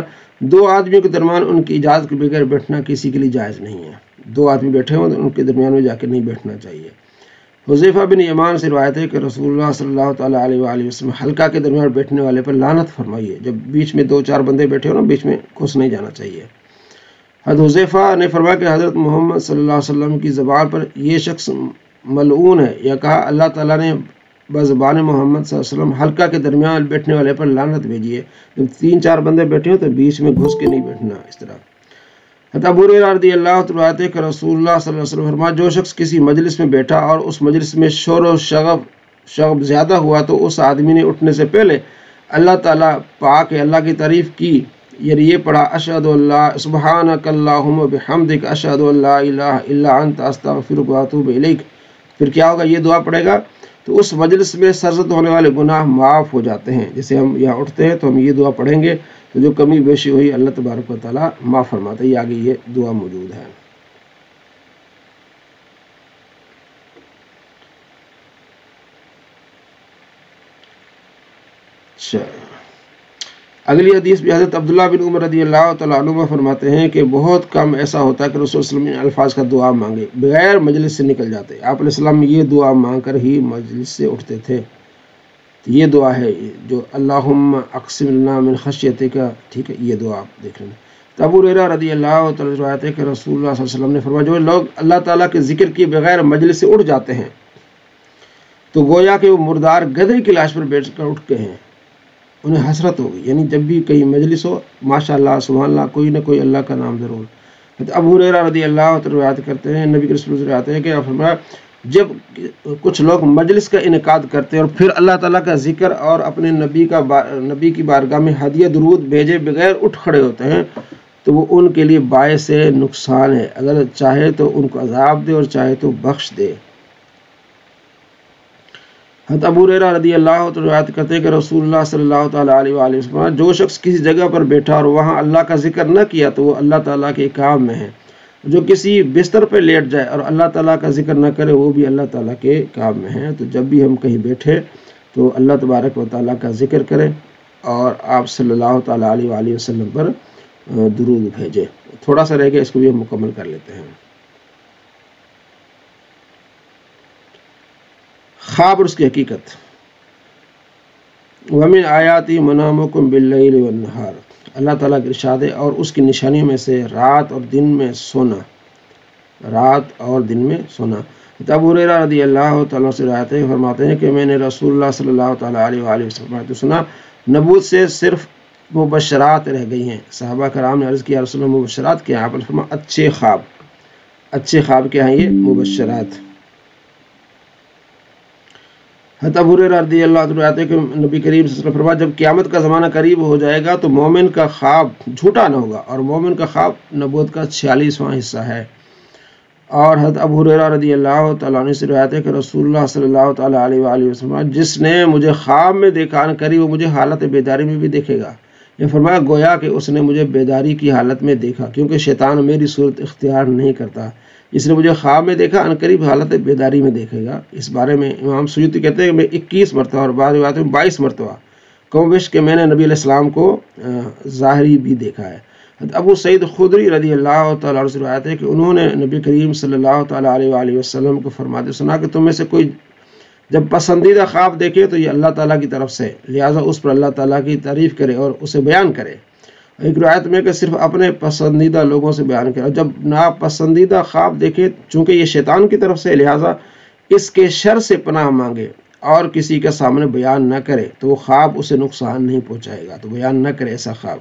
2 آدمیوں کے درمیان ان کی اجازت کے بغیر بیٹھنا کسی کے لیے جائز نہیں ہے، 2 آدمی بیٹھے ہوں تو ان کے درمیان میں جا کے نہیں بیٹھنا چاہیے۔ حذیفہ بن یمان سے روایت ہے کہ رسول اللہ صلی اللہ تعالیٰ علیہ وآلہ وسلم حلقہ کے درمیان بیٹھنے والے پر لعنت فرمائیے، جب بیچ میں 2-4 بندے بیٹھے ہو نا بیچ میں گھس نہیں جانا چاہیے۔ حضرت حذیفہ نے فرمایا کہ حضرت محمد صلی اللہ علیہ وسلم کی زبان پر یہ شخص ملعون ہے، یا کہا اللہ تعالیٰ نے بزبان محمد صلی اللہ علیہ وسلم حلقہ کے درمیان بیٹھنے والے پر لعنت بھیجی ہے، جب 3-4 بندے بیٹھے ہو تو بیچ میں گھس کے نہیں بیٹھنا اس طرح۔ حضرت ابو ہریرہ رضی اللہ عنہ روایت ہے کہ رسول اللہ صلی اللہ علیہ وسلم فرمایا جو شخص کسی مجلس میں بیٹھا اور اس مجلس میں شور و شغب زیادہ ہوا تو اس آدمی نے اٹھنے سے پہلے اللہ تعالیٰ پاک اللہ کی تعریف کی، یعنی یہ پڑھا اشہد اللہ سبحانک اللہم بحمدک اشہد ان لا الہ الا انت استغفرک واتوب الیک، پھر کیا ہوگا یہ دعا پڑھے گا تو اس مجلس میں سرزد ہونے والے گناہ معاف ہو جاتے ہیں۔ جیسے ہم یہاں اٹھتے ہیں تو ہم یہ دعا پڑھیں گے تو جو کمی بیشی ہوئی اللہ تبارک و تعالیٰ معاف فرماتا ہے، یہ آگے یہ دعا موجود ہے۔ اگلی حدیث بھی حضرت عبداللہ بن عمر رضی اللہ تعالیٰ عنہ فرماتے ہیں کہ بہت کم ایسا ہوتا ہے کہ رسول صلی اللہ علیہ وسلم الفاظ کا دعا مانگے بغیر مجلس سے نکل جاتے، آپ علیہ السلام یہ دعا مانگ کر ہی مجلس سے اٹھتے تھے۔ یہ دعا ہے جو اللہم اقسم لنا من خشیتک، ٹھیک ہے، یہ دعا آپ دیکھ لیں۔ ابو ہریرہ رضی اللہ تعالیٰ روایت ہے کہ رسول اللہ صلی اللہ علیہ وسلم نے فرمایا جو لوگ اللہ تعالیٰ کے ذکر کے بغیر مجلس سے اٹھ جاتے ہیں تو گویا کہ وہ مردار گدھے کی لاش پر بیٹھ کر اٹھ گئے ہیں، انہیں حسرت ہوگی، یعنی جب بھی کہیں مجلس ہو ماشاء اللہ سبحان اللہ کوئی نہ کوئی اللہ کا نام ضرور۔ ابو ہریرہ رضی اللہ عنہ روایت کرتے ہیں نبی کے رسول سے روایت ہے کہ آپ فرمایا جب کچھ لوگ مجلس کا انعقاد کرتے ہیں اور پھر اللہ تعالیٰ کا ذکر اور اپنے نبی کی بارگاہ میں ہدیہ درود بھیجے بغیر اٹھ کھڑے ہوتے ہیں تو وہ ان کے لیے باعث نقصان ہے، اگر چاہے تو ان کو عذاب دے اور چاہے تو بخش دے۔ حضرت ابو ہریرہ رضی اللہ عنہ روایت کرتے ہیں کہ رسول اللہ صلی اللہ تعالیٰ علیہ وآلہ وسلم، جو شخص کسی جگہ پر بیٹھا اور وہاں اللہ کا ذکر نہ کیا تو وہ اللہ تعالیٰ کے کام میں ہے، جو کسی بستر پہ لیٹ جائے اور اللہ تعالیٰ کا ذکر نہ کرے وہ بھی اللہ تعالیٰ کے کام میں ہے۔ تو جب بھی ہم کہیں بیٹھے تو اللہ تبارک و تعالیٰ کا ذکر کریں اور آپ صلی اللہ تعالیٰ علیہ وآلہ وسلم پر درود بھیجیں۔ تھوڑا سا رہ گیا، اس کو بھی ہم مکمل کر لیتے ہیں۔ خواب اور اس کی حقیقت۔ وَمِنْ آیَاتِهِ مَنَامُكُمْ بِاللَّيْلِ وَالنَّهَارِ، اللہ تعالیٰ کے ارشاد ہے اور اس کی نشانیوں میں سے رات اور دن میں سونا، رات اور دن میں سونا۔ ابو ہریرہ رضی اللہ تعالیٰ سے روایت ہے، فرماتے ہیں کہ میں نے رسول اللہ صلی اللہ تعالیٰ علیہ وآلہ وسلم سنا، نبوت سے صرف مبشرات رہ گئی ہیں۔ صحابہ کرام نے عرض کیا رسول اللہ مبشرات کیا ہیں؟ آپ نے فرمایا اچھے خواب۔ اچھے خواب کیا ہیں؟ یہ مبشرات۔ حضرت ابو ہریرہ رضی اللہ عنہ روایت ہے کہ نبی کریم صلی اللہ علیہ وسلم فرمایا، جب قیامت کا زمانہ قریب ہو جائے گا تو مومن کا خواب جھوٹا نہ ہوگا، اور مومن کا خواب نبوت کا 46واں حصہ ہے۔ اور حضرت ابو ہریرہ رضی اللہ تعالیٰ عنہ سے روایت ہے کہ رسول اللہ صلی اللہ تعالیٰ علیہ وآلہ وسلم، جس نے مجھے خواب میں دیکھا نہ کری وہ مجھے حالت بیداری میں بھی دیکھے گا۔ یہ فرمایا گویا کہ اس نے مجھے بیداری کی حالت میں دیکھا، کیونکہ شیطان میری صورت اختیار نہیں کرتا، اس نے مجھے خواب میں دیکھا، ان قریب حالت بیداری میں دیکھے گا۔ اس بارے میں امام سیوطی کہتے ہیں کہ میں 21 مرتبہ اور بعض روایتوں میں 22 مرتبہ کم بیش کہ میں نے نبی علیہ السلام کو ظاہری بھی دیکھا ہے۔ ابو سعید خدری رضی اللہ تعالیٰ عنہ سے روایت ہے کہ انہوں نے نبی کریم صلی اللہ تعالیٰ علیہ وآلہ وسلم کو فرماتے سنا کہ تم میں سے کوئی جب پسندیدہ خواب دیکھے تو یہ اللہ تعالیٰ کی طرف سے، لہٰذا اس پر اللہ تعالیٰ کی تعریف کرے اور اسے بیان کرے۔ ایک روایت میں کہ صرف اپنے پسندیدہ لوگوں سے بیان کرے، اور جب ناپسندیدہ خواب دیکھے چونکہ یہ شیطان کی طرف سے، لہٰذا اس کے شر سے پناہ مانگے اور کسی کے سامنے بیان نہ کرے تو وہ خواب اسے نقصان نہیں پہنچائے گا، تو بیان نہ کرے ایسا خواب۔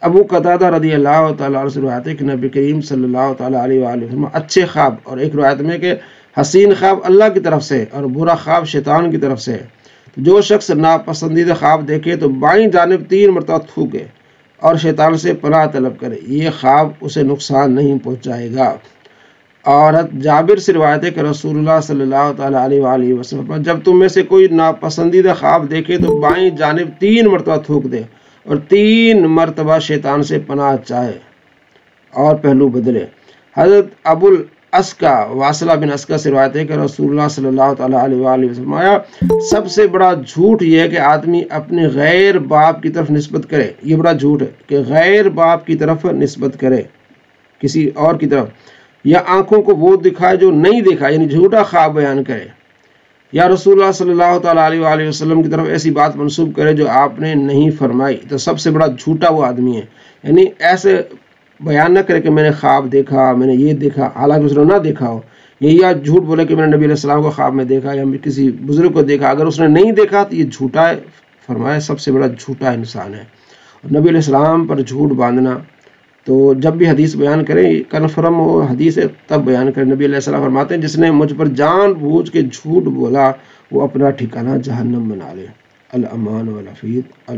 ابو قتادہ رضی اللہ تعالیٰ عنہ سے روایت ہے کہ نبی کریم صلی اللہ تعالیٰ علیہ وآلہ وسلم اچھے خواب، اور ایک روایت میں کہ حسین خواب اللہ کی طرف سے اور برا خواب شیطان کی طرف سے، جو شخص ناپسندیدہ خواب دیکھے تو بائیں جانب 3 مرتبہ تھوکے اور شیطان سے پناہ طلب کرے، یہ خواب اسے نقصان نہیں پہنچائے گا۔ اور جابر سے روایت ہے کہ رسول اللہ صلی اللہ تعالیٰ علیہ وآلہ وسلم، جب تم میں سے کوئی ناپسندیدہ خواب دیکھے تو بائیں جانب 3 مرتبہ تھوک دے اور 3 مرتبہ شیطان سے پناہ چاہے اور پہلو بدلے۔ حضرت ابو الاسکا واصلہ بن اسکا سے روایت ہے کہ رسول اللہ صلی اللہ تعالیٰ علیہ وآلہ وسلم آیا، سب سے بڑا جھوٹ یہ ہے کہ آدمی اپنے غیر باپ کی طرف نسبت کرے، یہ بڑا جھوٹ ہے کہ غیر باپ کی طرف نسبت کرے کسی اور کی طرف، یا آنکھوں کو وہ دکھائے جو نہیں دیکھا، یعنی جھوٹا خواب بیان کرے، یا رسول اللہ صلی اللہ تعالیٰ علیہ وآلہ وسلم کی طرف ایسی بات منسوب کرے جو آپ نے نہیں فرمائی، تو سب سے بڑا جھوٹا وہ آدمی ہے۔ یعنی ایسے بیان نہ کرے کہ میں نے خواب دیکھا، میں نے یہ دیکھا، حالانکہ اس نے نہ دیکھا ہو، یا جھوٹ بولے کہ میں نے نبی علیہ السلام کو خواب میں دیکھا یا کسی بزرگ کو دیکھا، اگر اس نے نہیں دیکھا تو یہ جھوٹا ہے، فرمایا سب سے بڑا جھوٹا انسان ہے۔ اور نبی علیہ السلام پر جھوٹ باندھنا، تو جب بھی حدیث بیان کریں کنفرم ہو حدیث ہے تب بیان کریں۔ نبی علیہ السلام فرماتے ہیں جس نے مجھ پر جان بوجھ کے جھوٹ بولا وہ اپنا ٹھکانہ جہنم بنا لے۔ الامان والعافیت۔